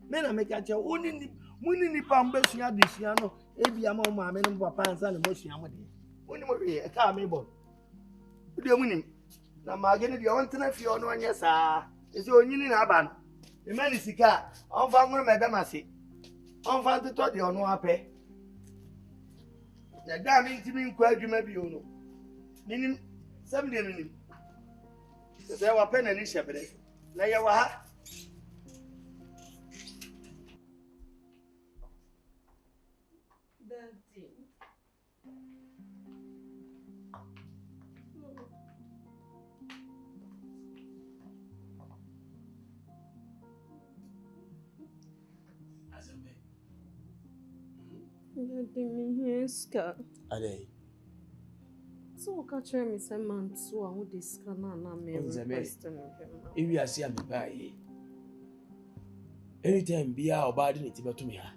Me na me ka che muni ni pamba sua adisia no. Ebi ama ma me no papa ansa na mo sua mo de. Muni mo we e ka me bo. Udi muni na magene de on tena fi ono anya sa. Ese onyini na aba no. Emani sika on fa nguru medamase. On fa nteto de ono ape. Na da mi ntimi nkwa adwuma bi ono. Ninim sam de ninim. Se wa pe na ni shebere. Na ye wa ha. Ade. So catch me some man so I would discuss na me request me. If you see am buy. Anytime bia obadi ni tibeto me ha.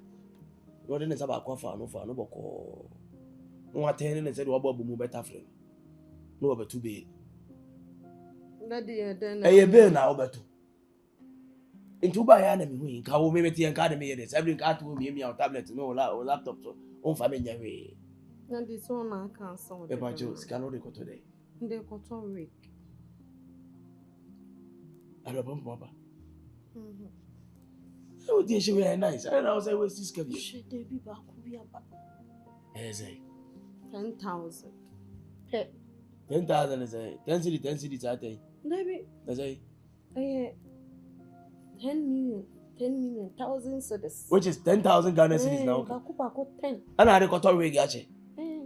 Wo de ne saba akwafa no fa no boko. Nwa ten ne se de obo mu beta frɛ no obetu be. Daddy e den. E ye be na obetu. Into buy ya na me hu nka wo me meti nka de me ye de. Every nka to me mi tablet no o laptop so. On fa me nyawe. Na this one na cancel. E ba jo scan no de ko to dey. Nde ko to week. Alo bom baba. Oh, dear, she very nice. I know I was this girl. Should they be back? We are back. Yes, I. 10,000. 10,000 is a 10 cities at a. Maybe. As I. 10 million. 1,000 cedis. Which is 10,000 Ghana cities now. Baku 10. And I got already gache.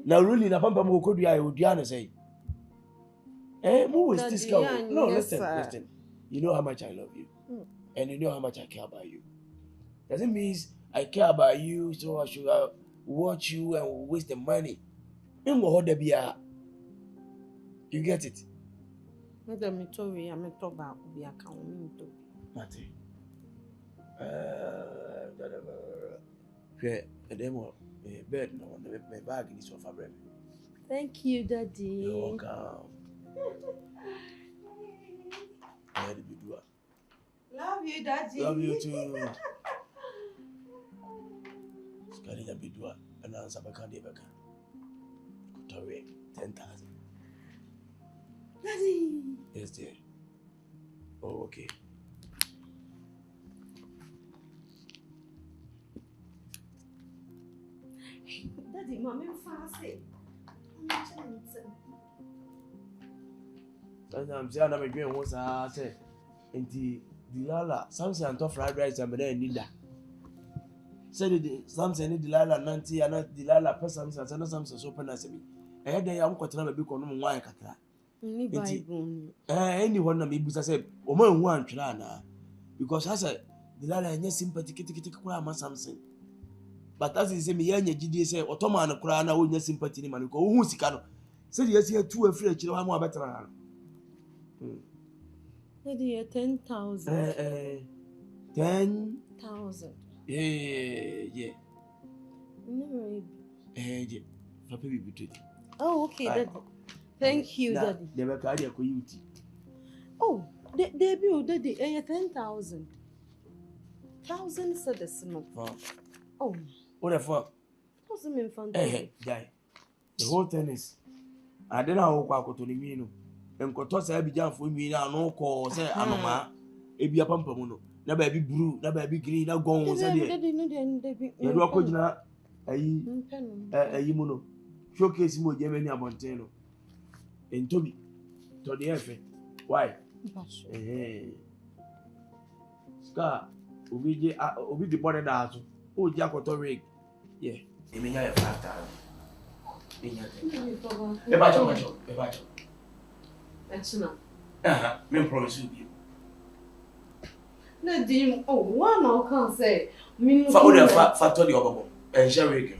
Now, really, na pampa mo could I would Diana say. Who is this girl? No, listen. You know how much I love you. And you know how much I care about you. Doesn't mean I care about you, so I should watch you and waste the money. You get it? Madam, me told you, I'm a top about the account. Mate. A demo, a bed, no, my bag is of a bread. Thank you, Daddy. You're welcome. Love you, Daddy. Love you too. Scarlet and Bidua, and answer Bakandi Baka. Could 10,000. Daddy. Yes, dear. Oh, okay. Daddy, Mommy, fast. I'm saying I'm doing what I say. And the Lala, something on top fried rice and then need that. Said something need the Lala, Nancy, and not the Lala, person, and something so open as me. I had the young quarter of a big on one catra. Anyone of me, but I said, Oman one trana. Because I said, the Lala and yes, sympathetic something. But as is a young GD say, Ottoman Krana, who yes sympathy man go, who's Sikano. Said yes, here 2 afraid you have more better. Daddy, 10,000. 10,000. Yeah. No, yeah. Oh, okay, Daddy. Thank you, Daddy. Never carry a coyote. Oh, debut, Daddy, 10,000. 1,000 cedis. Oh. What the fuck? What's the mean fun? Guy. The whole thing is, I don't know how to me. And Kotosa Abidjan for me now, no call, say, Anoma, Ebia Pampamono, na baby blue, na baby green, na gone, said it. You are going a Yimono. Showcase more Germany Abonteno. And Toby, to the effort. Why? Scar, Obi the body that. Oh, Jacoto rig. Yeah. You mean I have 5,000. A batch. That's not. Me promise you. No, Dim. Oh, one I can't say. Me. Factor the other and share it.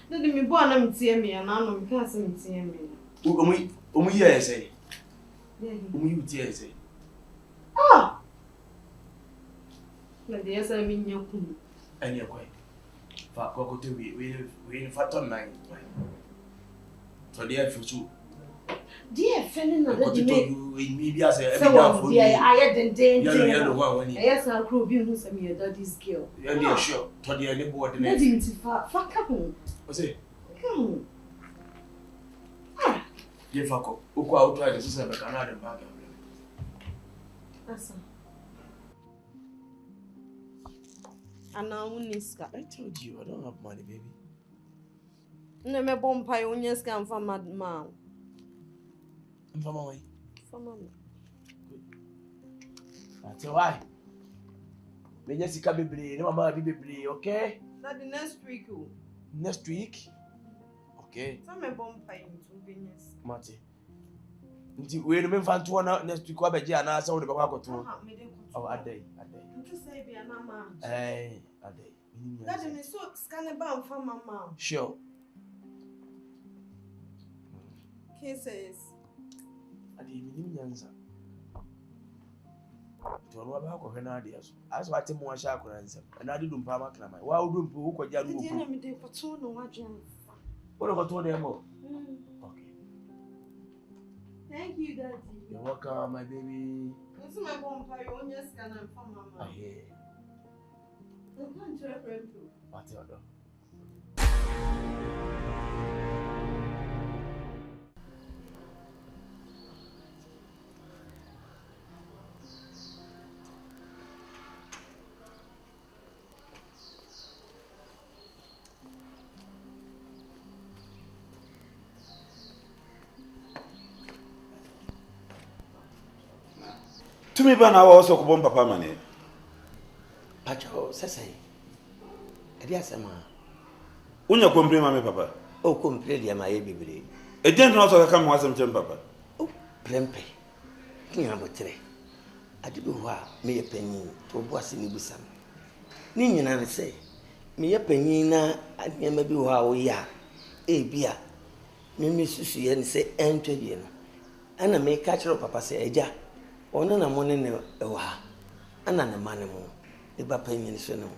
No, me born am tie me and I know me can't say me tie me. Here say. You tie say. Ah. No, there say me nyaku. And you're quite. Factor we factor 9. So there for you. Dear friend, maybe as a I had the one. Yes, I'll prove you who's me a daddy's girl. You're sure. To the any board. Nothing to fuck home. What's it? Come. Give a cook. Who out try to say a Canadian bag. And now, Niska. I told you I don't have money, baby. No, my bomb pie on your scam for mad man. From away. From mamma. That's why. Me just come be no mama be okay? That the next week. Next week? Okay. Some my bomb pie into business. Mate. Nti we no me fan to na next week abeje ana asa wo de bakwa koto. Oh, adai. Just say be ana ma. Adai. That me so scan ba for mama. Sure. Cases. Adi minim nyanza. To no ba ko hwena ade aso. Aso ate mo ahya akora nsem. Na ade dum pa ma kana mai. Wa udum po ko ja no ko. Adi na me de ko to no wadwen. What ko to dem mo? Okay. Thank you, Daddy. You're welcome, my baby. This is my bomb pie on your scan and for mama. I hear. I can't try friend too. What's your door? me ba na also ko papa mane. Pacho sese. Edi asema. Unya komplain ma me papa. O komplain dia ma ye bibire. E den no so ka mo asem chem papa. O prempe. Kinya botre. Adi bi ho a me ye panyin. To bo ase ni busam. Ni nyina ne se. Me ye panyin na aniema bi ho a wo ya. E bia. Me susu ye ne se entwedie no. Ana me ka kire papa se Agya. Ono na mo ne ne wa. Ana ne mane mo. E ba panyin so no.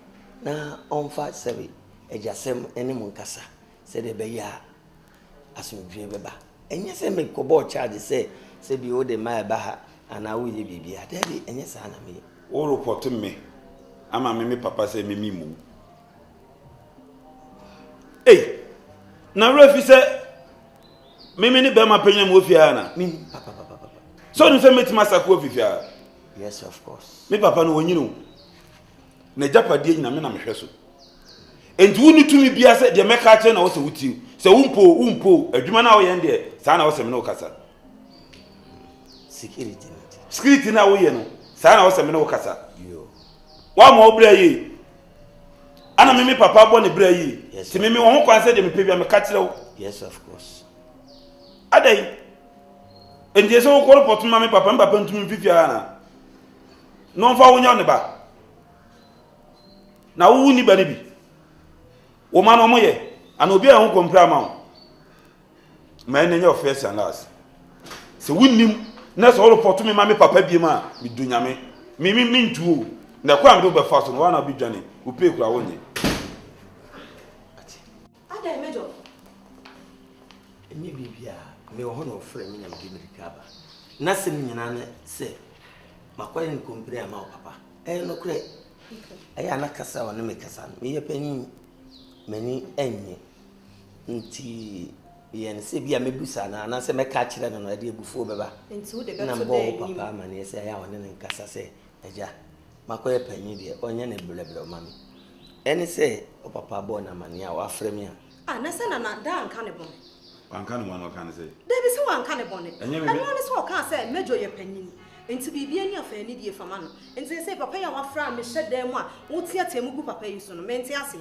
Na onfa sebi Agyasem ene mo nkasa. Se de be ya asomdwe beba. Enye se me kobo charge se bi o de ma ba ha ana wo ye bibia. Dabi enye sa na me. O report me. Ama me papa se me mu. Hey. Na refi se me ni be ma panya mo ofia na. Me papa. So you say metima sakwo ofia? Yes, of course. Me papa no wonyino. Na japade nyina me na mehwe so. Enti woni tumi bia se de meka che na wo se wuti. Se wumpo adwuma na wo yen de sa na wo se me no kasa. Security na wo ye no sa na wo se me no kasa. Yo. Wa mo obra yi. Ana me papa bo ne bra yi. Ti me wo ho kwan se de me pe bia me ka kire wo. Yes, of course. Adai. Enti se wo ko report ma me papa ntumi fifia na. No fa wo nya ne ba. Na wo ni ba ne bi. O man o moye and obi a hu kompra ma o ma enye of first and last se wunnim na so report me ma me papa bi ma me dunyame me ntuo na kwa me do be fast no wana bi dwane o pe kura wonye ada mejo enye bibia me ho no frɛ me na me medikaba na se nyina na se makwai ni kompra ma o papa no kure na kasa wona me kasa me ye panyin mani enye nti yen se bia mebusa na se meka kire no ade ebufuo beba nti wo de na mbo papa ma ne se ya wona ne nkasa se Agya makoye panyin de onye ne bleble o mami eni se o papa bo na mani a wa frɛ me a na se na da anka ne bon anka ne wan kan se da bi se wan anka ne bon ne eno ne se o kan se mejo ye panyin enti bibia ni afa ni die fama no enti se papa ya wa fra me hye dan mu a wo tia temu papa yi so no menti ase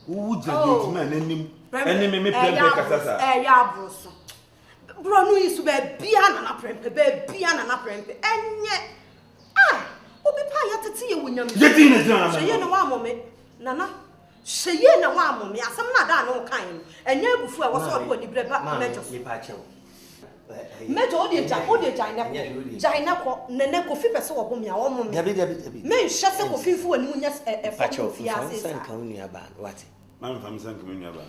Who just man enemy me prempe kasasa ya broso bro no isu be bia na prempe enye obi pa ya tete ye wonyam yeti ne jana sheye na wa momme nana sheye na wa momme asem na da na kan enye ebufu a wo so ko ni breba mejo mejo odi jaina ko nene Kofi pese wo bom ya wo momme dabi me hye se Kofi fu ani munya efo fia se san kan nua ba wati man fam san kan nua ba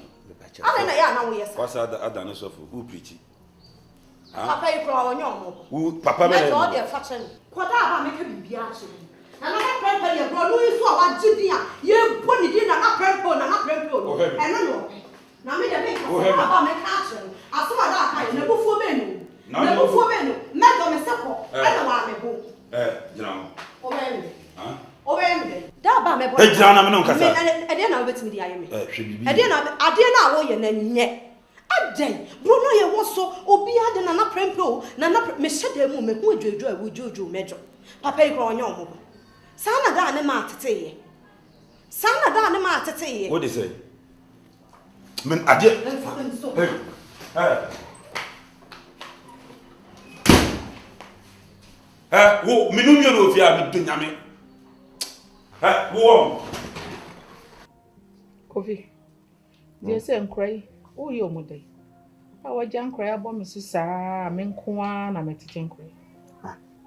ala na ya na wo yes kwasa ada na sofu who preach papa yi kro wonyo mo who papa be mejo odi fa chen koda ba me ka bibia a che na na prempe ye bro no isu a wa gidi a ye boni di na prempe no eno na me de me ka ba me ka che aso ada kai na bufuo be no mejo me seko ena wa me bo jina o be da ba me bo jina na me no kasa ade na obetimi di aye me ade na wo ye na nye adai bruno ye wo so obi ade na prempe o na me hyede mu me hu adwodwo a wojojo mejo papa yi kro onye omo sa na da ne ma tete ye what they say men ade wo minum yo no fia mi dunyame wo Kofi je se nkrai o yo modai awa jan nkrai abo mi sisa me nkoa na metete nkrai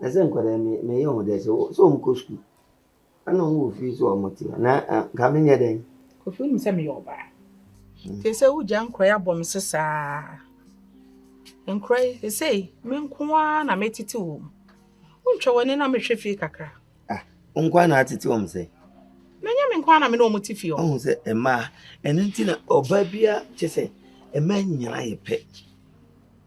na se nkrai me yo modai so mko school ana wo fi so amoti na ga me nye den Kofi mi se me yo ba te se wo jan nkrai abo mi sisa nkrai se me nkoa na metete wo untwa woni na mehwe fi kakra nkwa na atete wo mse menya me nkwa na me no motifi o ohun se ema enti na oba bia chese ema nyina ye pe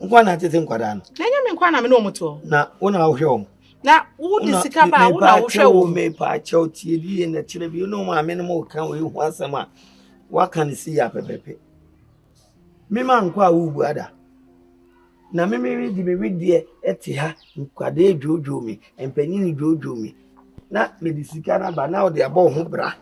nkwa na atete nkwada no menya me nkwa na me no moto na wona wo hwe o na wo disika ba wona wo hwe o me pa cha otie bi na kire bi no ma me no mo kan we hu asema wa kan si ya pepepe me ma nkwa wo bu ada Na me di me die ete ha nkwade dwoodwo mi empanyin dwoodwo mi na me di sika na ba na o de aba ho bra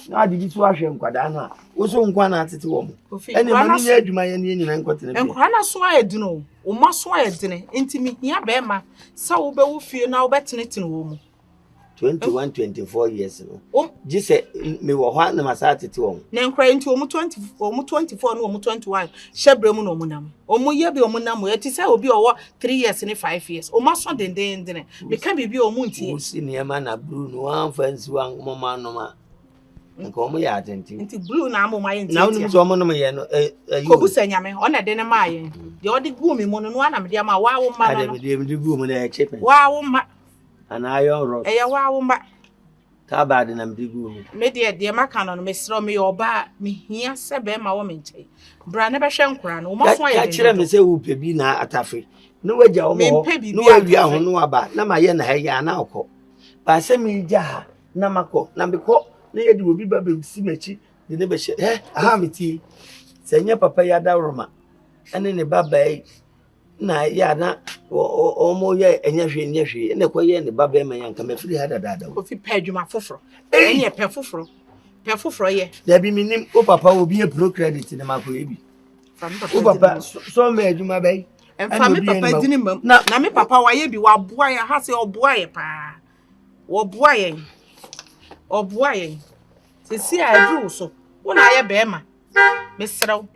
na ade bi so ahwe nkwada no a wo so nkwa na atete wo mo ene ma ni nya adwuma ye ne nyina nkotene bi nkwa na so ayedino o ma so ayedine ntimi hia be ma sa wo be wo fie na wo betenetene wo mu 24 years no jise me wo ho na masa atete wo na nkra nti o mu 24 no o mu 21 shebre mu no mu nam o mu ye bi o mu nam e ti se obi owo 3 years ni 5 years o ma so dendendene me ka bibi o mu ntie o si ne ma na bru no an fansi wan mo ma no ma nko mo ya atenti nti blue na amoma ye ntie na wonu so mo no ye no ko busa nyame o na de ne ma ye de o de gu mi mu no na me de ma wa wo ma no de gu mu na e chepe wa wo ma ana yo ro e ya wa wo ma ta ba de na me de gu mu me de maka no me sro me oba me hia se be ma wo me nche bra ne be hwe nkura no mo so ye ka kire me se wo pe bi na atafe no waja wo mo no wa wi aho no aba na ma ye na ha ya na akọ ba se me ja ha na makọ na me kọ na ye di obi ba be si mechi de ne be hye aha me ti se nya papa ya da roma ene ne baba na ya na o mo ye enya hwe ene ko ye ne baba ma yanka me firi ha da Kofi pa adwuma foforo enye pe foforo ye da bi minim o papa obi e pro credit ne makọ ye bi o papa so me adwuma bai emfa me papa dini mam na me papa wa ye bi wa boa ya ha se oboa ye pa wo boa ye se si a adru so wo na ye be ma me srew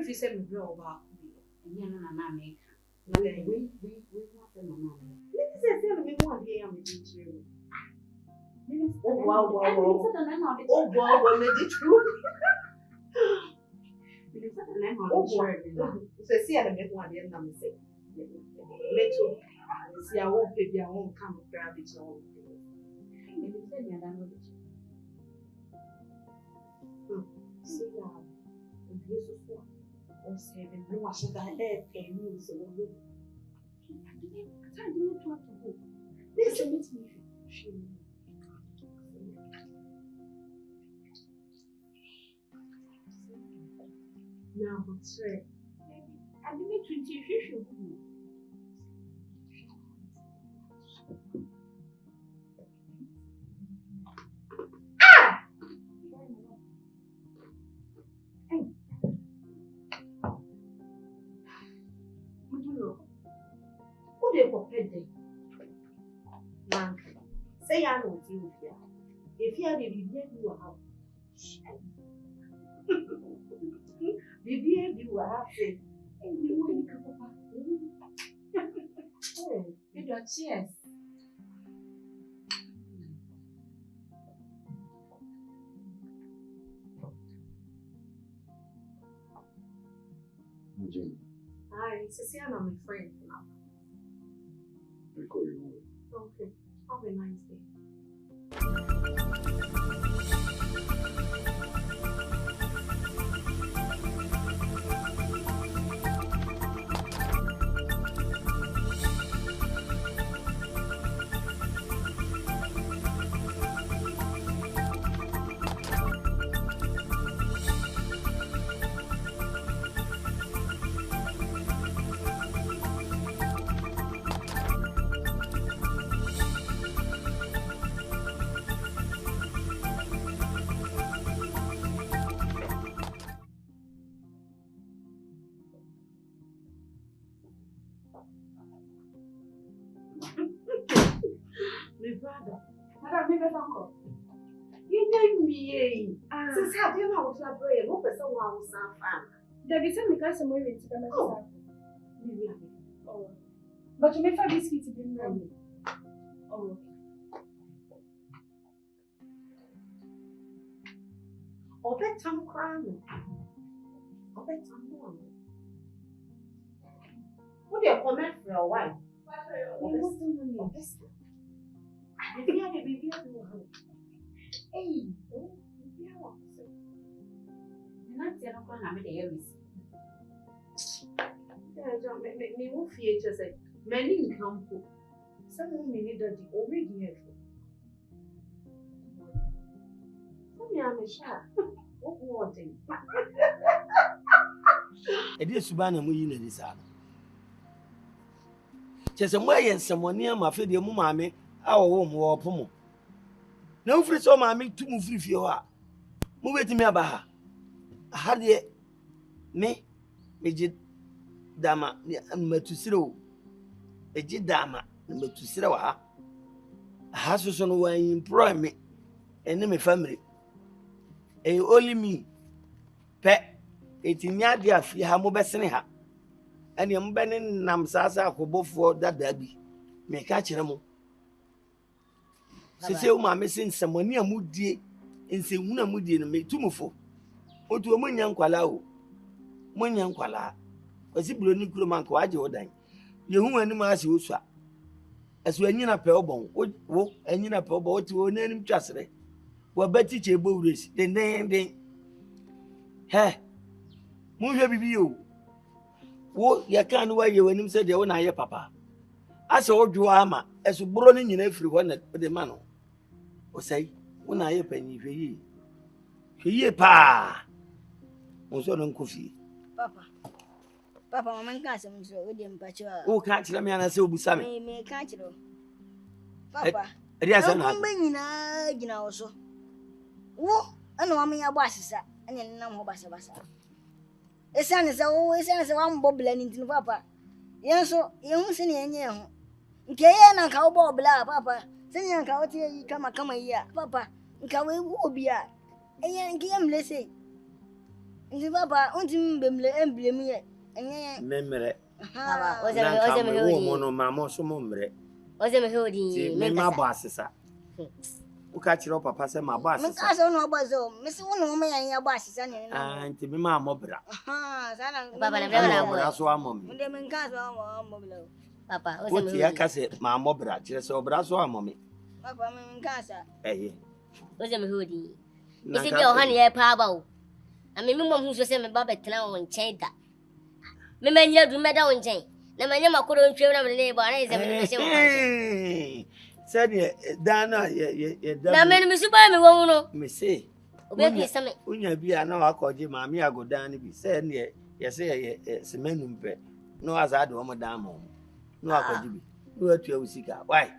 If you me bro ba enya no na me ka na we na fe mama me say me mo ade ya me di true wow me di true me say na na true so see ya me mo ade na me say me to see ya wo pe bia wo nka mo grab it no me say na da no see ya Jesus or 7 no I should have penny so I didn't want to go. Listen meet me. Now but sir I didn't 20 should go. Say I know you here. If you are the baby, you are out. Baby, you are happy. And you will come back. Oh, you got cheers. Hi, Cecilia, I'm a friend now. I call you. Okay. Have a nice day. Brother, madam, me better go. You know me, since how do you know what you are doing? What person wants some fun? David, tell me, guys, I'm waiting to come out. Maybe I oh, but you may find this kid to be married. Oh, or bet some crying. Or bet some more. What do you comment for a while? If you had a baby, hey, and that's the other one I'm the air. me wo fie che say many nkampo some many daddy already here some ya me sha what wanting e dey subana mu yi na ni sa chese mo ayen semoni ama fe de mu maame awo mo wo pomo na ufiri so maame tumu firi fie ho a mo betimi aba ha de me meji dama matusire o eji dama matusire wa ha so no wan employ me ene me family e only me pe etimi ade afie ha mo besene ha ene mo bene nam sasa akobofo dada bi me ka kire mo sese o ma me sin semoni amudie ense huna amudie no me tumufo otu o munya nkwala o munya nkwala osi bro ni kuro man ko aje odan yehu ani ma ase osua aso anyina pe obon wo anyina pe obon oti wo nanim twasere wo beti che bo uresi den he mu hwe bibi o wo ya kan wa ye wanim se de wo na ye papa ase odwo ama eso bro ni nyina afiri ho na de ma no o sai wo na ye panyi hwe yi pa mo so no Kofi Papa, mama nka asem so we dem pacho a. O ka kire me ana se obusa me. Me ka kire. Papa. Eri asa na. Mo nyina gina wo so. Wo ana wa me ya gba asesa, anya nna mo basa. Esa ne se wa mbo bla ni tin papa. Yen so, yen hu se ne enye ho. Nke ye na ka wo bo bla papa. Se ne ka wo tie yi kama yi a. Papa, nka we obi a. Eye nke ye mlese. Ndi papa, onti mbemle emblem ye. Memre. Baba, oze me hodi. Mo no mama so mo mre. Oze me hodi. Me ma bo asesa. O ka kire papa se ma bo asesa. Me ka so no bo zo. Me se wo no mo ya bo asesa ne na. Nti me ma mo bra. Sana. Papa na bra bra so amom. Nde me ka so mo bla. Papa, oze me hodi. O ti ya ka se ma mo bra, kire se obra so amom. Papa me ka sa. Oze me hodi. Isi bi o han ye pa ba o. Ami mi mo hu so se me ba betena won chen da. Me manya du meda won chen. Na manya makoro ntwe na me ne ba na ise me se won. Said Dana ye na me mi suba me won no. Me say. Obi bi se me. Unya bi na wa koje ma me agodan ni bi. Say ne ye say ye semenu mpe. No azade o mo dan mo. No akoje bi. No atu awusika. Why?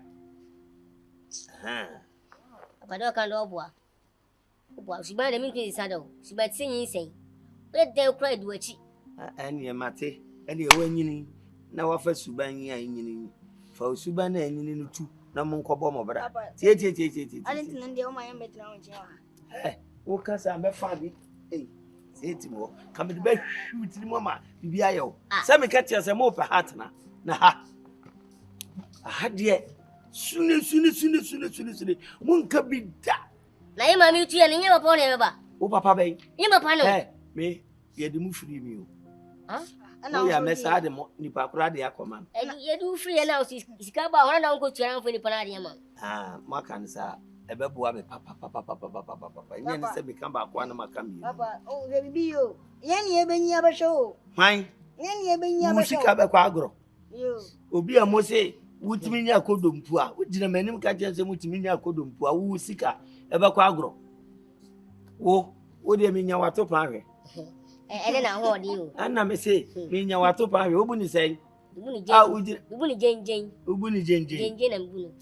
Abado kan do boa. Boa suba de mi kwi sado. Suba tinyin sen. We den kra du achi. Ene mate ene wanyini na wafa suban yi anyini fa suban na anyini no tu na mo nkobo mo bra tie ale tin nde o ma yan betra won je wa wo kasa me fa bi seti mo ka me be hwuti mo ma bibi ayo se me ka tie se mo pe hat na ha de suni mo nka bi da na yi ma mi tu ya ne papa o ne ba o papa be yi papa no me ye de mu firi mi o ana ya mesa de mo ni pa kura de akoma ye du free na o sika ba wona na nko tuara mfo ni pa na de ma maka nsa ebe boa be papa nye ne se be kan ba kwa na maka mi papa o ze bibi yo ye ni ebenyi abasho hwan ye ni ebenyi abasho musika be kwa agro yo obi a mo se wutimi nya kodompu a wugina manim ka je se mutimi nya kodompu a wu sika ebe kwa agro wo de mi nya wato pa hwe ele na ho di o ana me se mi nya wato pa hwe obu ni sei ubu ni jenjen na mbu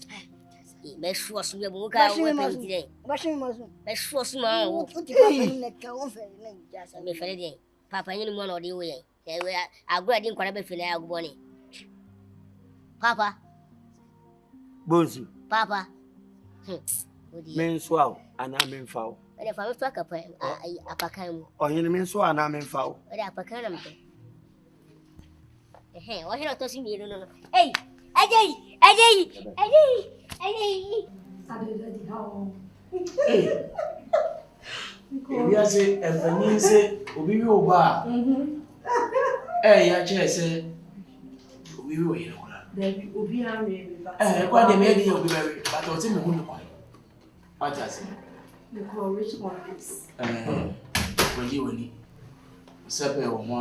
me shuo su be mu ka wo pe dire ba shi mo su me shuo su ma o ti pa ni ka won fe na jasa me fere de papa yin mo na odi wo ye agura di nkwara be fele agbo ni papa bonsu papa men swao ana men fao ele fa me faka pa apakan mu oyin men so ana men fao ele apakan na mbe o hero to si mi no hey ajay Daddy, how? Ebi ase efani se obi wi oba. Ya che se obi wi oyire kola. Daddy, obi ha me be ba. Kwa de me dey obi be but o ti me hu ni kwa. What ase? You call rich one is. Wani. Sepe o mo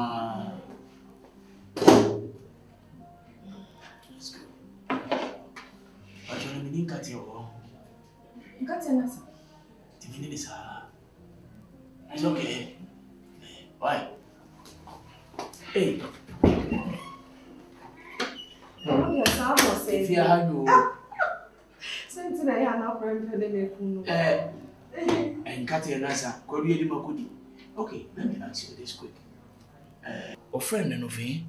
didn't cut you. Cut your nasa. It's okay. Why? Hey. If you had you. Something I am not praying. And cut your nasa. Could you do my Okay, let me ask you this quick. A friend and of him.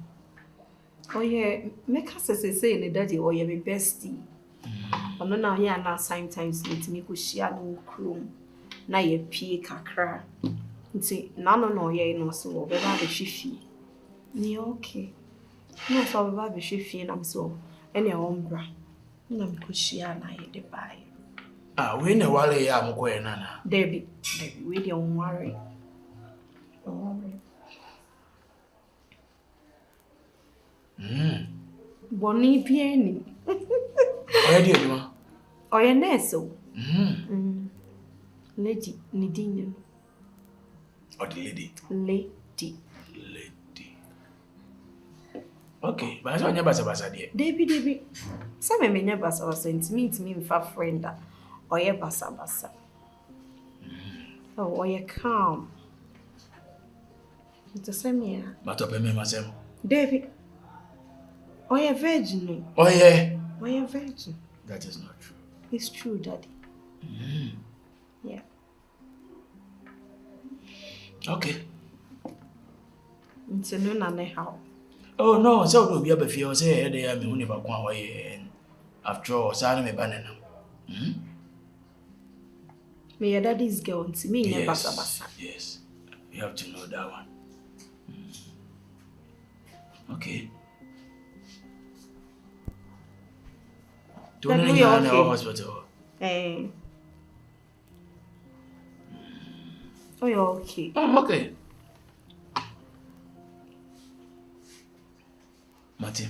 Oh, yeah, make us say in daddy or your bestie. I'm not now here now sometimes let me go share no room. Na ye pie kakra. Nti na no ye no so wo be ba be hwehwie. Ni okay. No so be ba be hwehwie na so. Ene e wombra. Na me ko share na ye de bai. Ah, we na wale ya mko ye nana. Debbie, we dey on worry. Boni pieni. Oya di eduma. Oya neso. Lady, Nidinian. Or the lady? Lady. Okay, but I saw never basa dear. Debbie. Some may never sent me to me with a friend or ye basa. Oh, or ye calm. It's the same year. But up me myself. David. Or ye virgin. Oh, yeah. Or ye virgin. That is not true. It's true, Daddy. Yeah. Okay. It's a no how. Oh no, so do be a few say they are me only back one way and after all, Sana me banana. Me your daddy's girl to me Yes. Basa. Yes. You have to know that one. Okay. Don't know in our hospital. Eh. Oh, you're okay. Okay. Martin.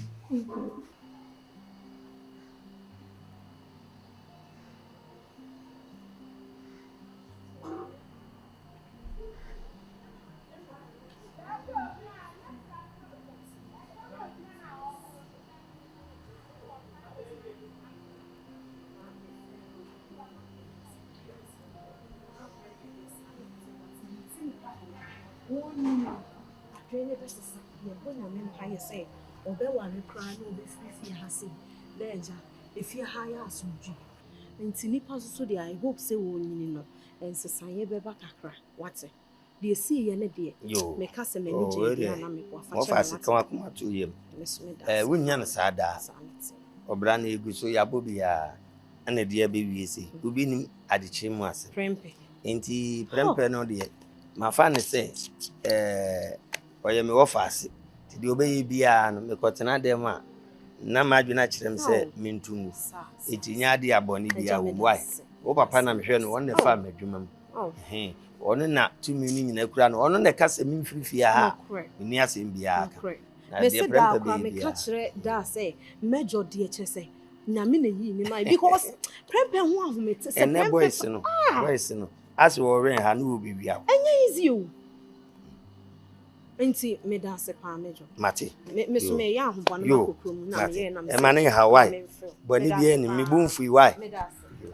Say, Obewa no cry no be free hasi. Leja, if you hire asumji. Nti nipa so dey I hope say wo nyini no. Ensesaye beba kakra. Wate. Dey see ye ne dey. Me ka se mani je bia na me kwa fa. Mo fa se kan akoma to yem. Wonya no saa da. Obra na egu so yabo bia ana dia be wie se. Obi nim adeche mu ase. Prempe. Enti prempe no dey. Ma fa ne se oye me wo fa ase. Di obeye bia no me kotena dem a na madwena kirem se mentumu etinya de aboni bia wo why wo papa na mehwe no won ne fa madwuma mu ono na tumi ni nyina kura no ono ne kasa memfirifia ha ni asem bia aka me se da kwa me ka kire da say mejo de eche say nyame na yi ni mai because prempe ho ahomete se prempe boys no as we ren ha no obi bia enye easy o. Enti me da se pa mejo. Mate. Me so me ya ahobon na kokrom na me ye na me. E ma ne ha why? Boni bia ni me bu mfu why? Me da se.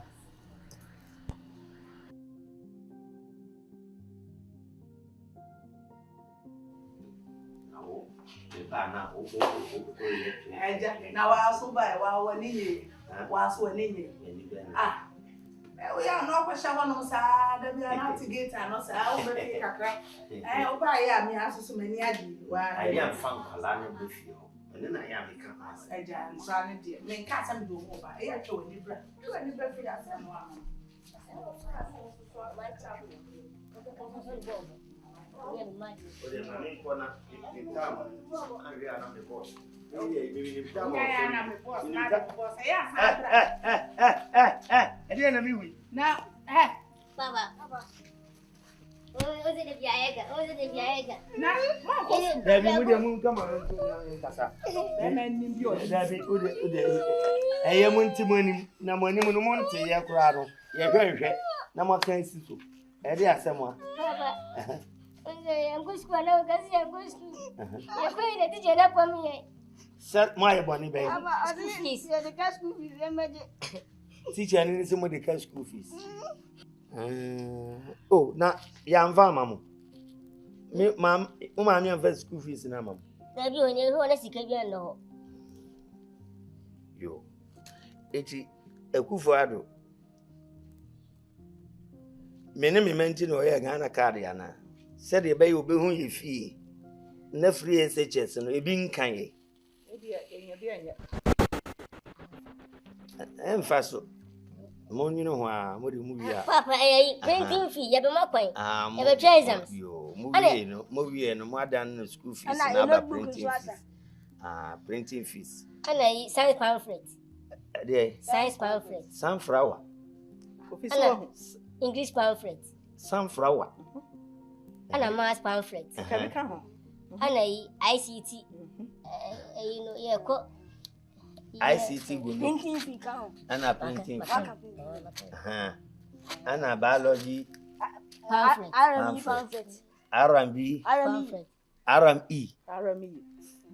Nawo, e ba na o Agya, na wa so ba wa wani ye. Wa so wani ye. Ah. We are not for shower no sa da bi na tigate no sa o be kakra o ba ya mi aso so mani adi wa ya fan kala na be fie ho ene na ya me ka as Agya nsa ne de me ka sam do mo ba e ya twa wani bra fi asa no ama Ode mami kona itama anri ana me boss Baba. Ose de viaega. Na, Davi mu de mu kama kasa. Davi ode. Eye mu ntimoni na moni mu no mo nte ye kura no. Ye hwehwe na mo kan siso. E de asem a. Baba. Yangush kwa na kasi yangush. Ya kwa ile tije na kwa mie. Sir, my bonny baby. Aba, adi, the cash fees emeje. Teacher and somebody cash school fees. Oh, now yam farm, me, ma'am, I'm first school fees in a mum. There be only who is a no. Yo, it's a Kufuado. Many me mention or a Ghana cardiana. Said the bay will be whom you fee. No free SHS and a being kind. And fast. Mon, you know, what you move ya. Papa, printing fee, you have a mock way. You have a treasure. You movie and more than school fees and other printing fees. Printing fees. And I science pamphlet. Science pamphlet. Sunflower. English pamphlet. Sunflower. And a mass pamphlet. And I ICT. You know, yeah, ICT Printing fee count. and a printing fee. And a biology pamphlet. Pamphlet. R&B Pamphlet. RME RME.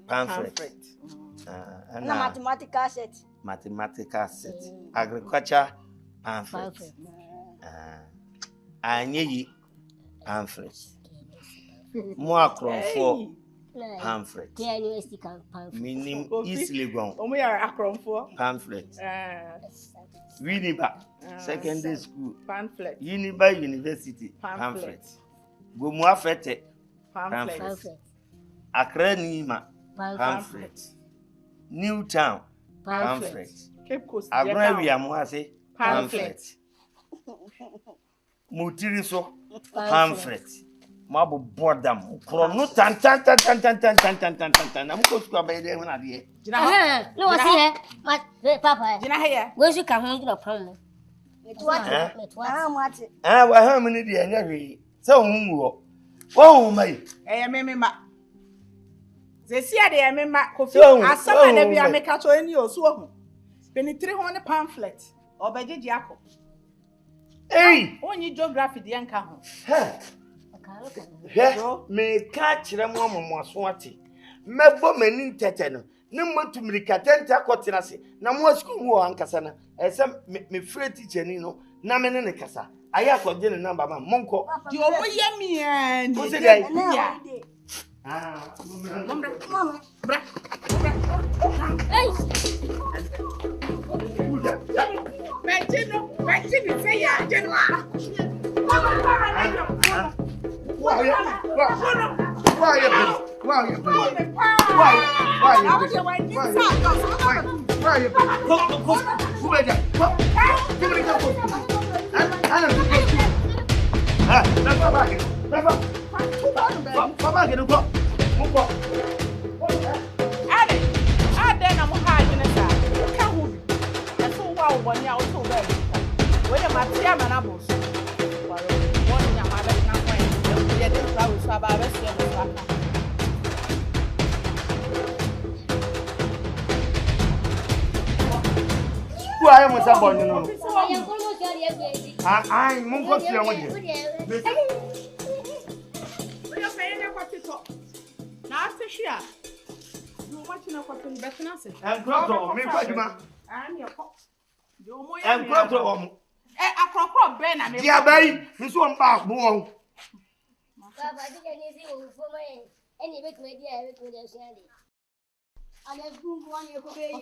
pamphlet. And a mathematical set. Mathematical set. Agriculture pamphlet. Anyi pamphlet. More for pamphlet. Meaning easily gone. We are Akron for Pamphlet. Winneba secondary school pamphlet. Uniba University pamphlet. Gomua Fete pamphlet. Accra Nima pamphlet. Newtown pamphlet. Cape Coast Abrewa Moase pamphlet. Mutiriso pamphlet. Mabu boredom. No tan. I'm going to go by there when I did. No, I see her. My papa. Did I hear? Where's you come home to the problem? Well, how many days? So, oh, my. I am ma. They see a day, Kofi. As someone that we are making to any or so. Penny 300 pamphlet or by Jacob. Hey, only geography, the young count. Me catch them one more swatty. Mebo many tetano. No more to me catenta cotinasi. No more school war and Cassana. As some me free teacher, Nino, Namen and Cassa. I have for dinner number, Monko. You over me and what's it? I am with someone, you know. I'm Mungo. Now, Sashia, you watching a cotton better. And Crocro, me, Fatima. I'm your pop. And Crocro, a crop, Ben, and dear baby, this one back, more. Any bit, my dear, with the Sandy. And there's room for one you could pay you.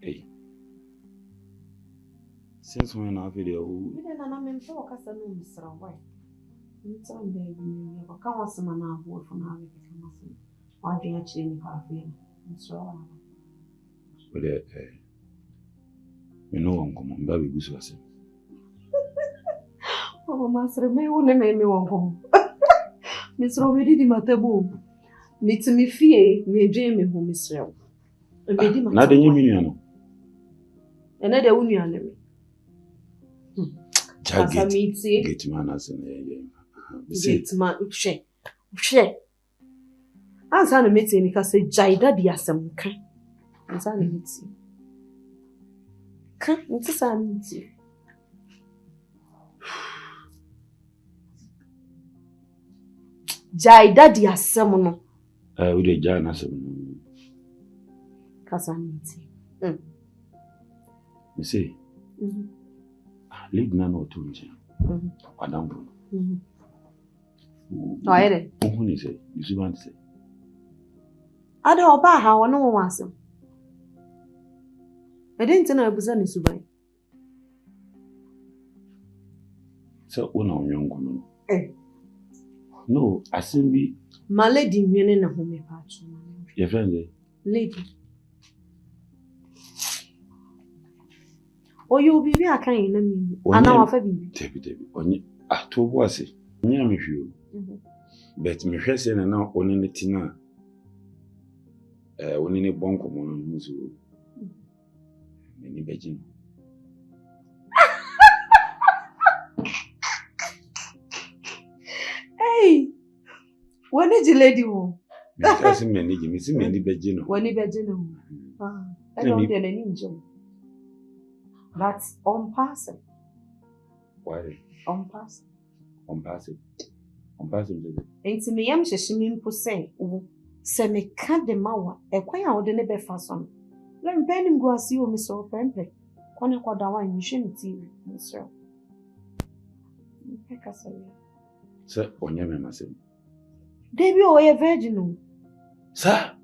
Hey. Since when I video? We don't know me so kasa no misra why. Nti on dey me ko ka wasema na abo fo na we ka masem. Wa dwen akire ni ka afi misra wa. But me no won komo mba be gusu ase. Oh masre me won me won komo. Misra we di matabo. Niti mi fie me dwen me ho misra. E di matabo. Na de nyimi nuano. Ena de wonu ane me. Get man as in get man she ansa na meti ni ka se jaida di asem ka ansa na meti ka nti sa meti jaida di asem no we dey jana asem ka sa meti me say lead na no to nje Madam Bruno. No ere. Who ni say? You want to say? Ada oba ha wono wo asem. E dey ntina abuza ni suban. So una onyango no. No, asem bi ma lady nwene na ho me pa acho. Your friend lady. Oyo bibi akan yin na mi. Ana wa fa bibi. Tebi. Onye to bo ase. Nya me hwio. Bet me hwese na oni ne tina. Oni ne bonko mo no musu. Me ni beji. Hey. Woni ji lady wo. Because me ni beji no. Woni beji no. I don't get any njo. That's on passing. Why? On passing. Enti me yam hyehye mpo sei wo se me ka de mawa ekwan a wo de ne be fa so no le mpenim go asi o mi so pempe kone kwada wa nhwe mi TV so peka sabe se onye me masem debi o ye virgin no sa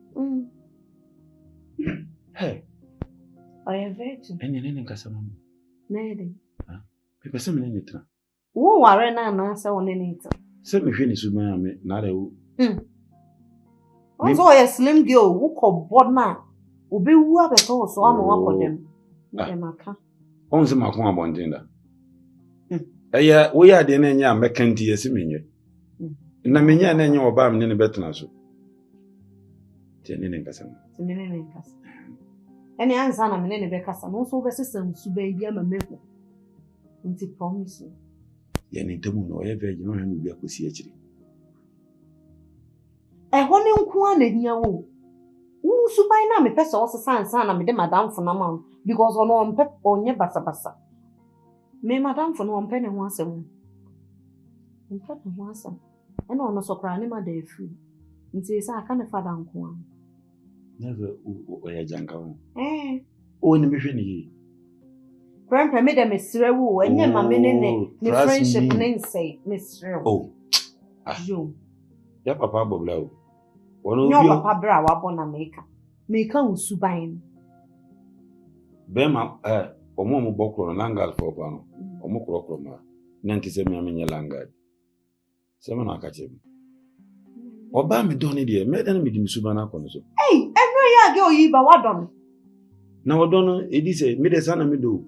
hey o ye virgin ene nkasa mama na ede pepe se me ne tra wo ware na na se won ne tra se me hwe ni su ma me na da wo Onzo ye slim girl wo ko bodna obi wu abeto so ama wakodem e maka onzo makon abondinda eya wo ya de na nya mekanti yesi menye na menya na nya oba amne ne betena so tenene nkasa ene anza na mene ne bekasa no so besesa nsu ba bia ma meko nti promise ye ne temu no ye veje no hanu bia kosi akiri eho ne nko a na hia wo nsu ban na me pesa o sesa na me de madam fo na ma because ono mpe onye basabasa me madam fo no mpe ne ho asem mpe ne ho asem ena ono sokra ne ma da free nti esa aka ne fada nko a never o ya janka wo o ni me hwe ni grandpa me de mesre wo enye ma me ne friendship ne say mesre oh yo ya papa bobla wo wono bio papa bra wa bona meka usuban bema omo bokro na langal fo pa no omo krokro ma nanti se me amenye langal se me na akache oba me doni de me dan me di misubana akono so enwe ya ge oyiba wadon na wadon edi se me de sana me do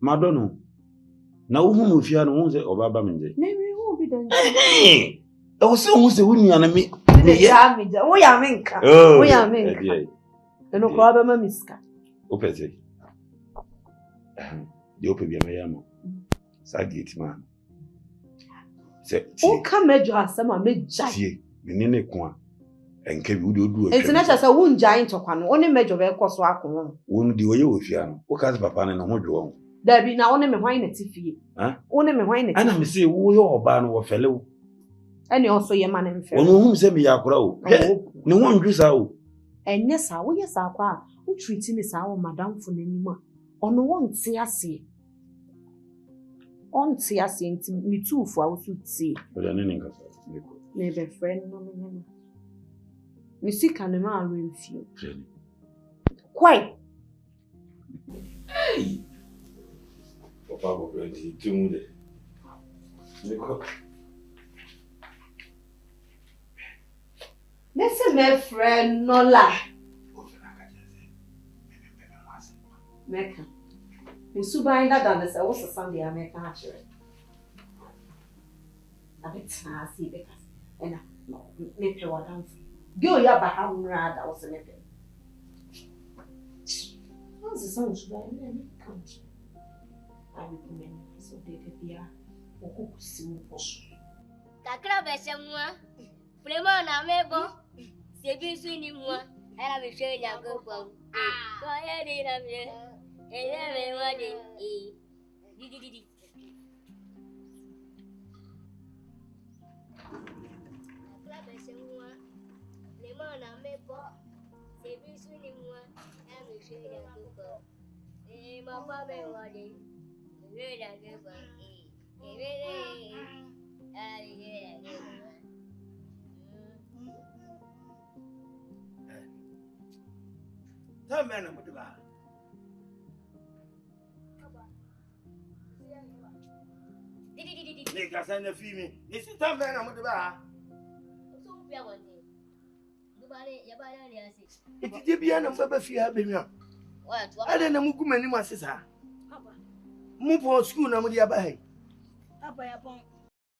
madono na wo hu ofia no wo se oba ba me nje me hu bi dan e wo se wo se wo nua na me ya me ja wo ya me nka wo ya me nka eno ko aba ma miska o pese de o pe bia me ya mo sa gate man se o ka mejo asema me ja tie me ne ko a enke bi wo de odu o enti na chase wo nja ntokwa no oni mejo be koso akon wo no de wo ye ofia no o ka papa ne no ho dwo Dabi na one me hwan na tifie. One me hwan na tifie. Ana me say wo ye oba no wo fele wo. Ene oso ye ma na mfe. Ono hum se me yakora o. Ne ho ndwu sa o. Enye sa wo ye sa kwa wo treat me sa wo madam fo nanim a. Ono wo nte ase. On tea asint me too for also tea. But I didn't get it. Maybe friend no me. Missy can man room few. Quite. Hey! Papa will be too much. Listen, my friend, no lie. Mecca. In Subain that done this, I was a Sunday American hatchery. A bit snazzy because, and no, make your dance. Go ya baham rad, I was a little. What's the song should I name? Country. I recommend so they could be a cook soon. Kakra besemwa. Prema na mebo. Sebi swini mwa. Era be share ya go kwa. Ko ya de na me. Ele me wa de. Di. Kakra besemwa. Prema na mebo. Sebi swini mwa. Era be share ya go kwa. Ma pa me wa de. Ele ya go kwa. Tell me I'm the bar. Make us a female. Is it time I'm the bar? It did be an umbrella for your baby. I didn't know who many masses are. Move on school, I'm the abai. Papa,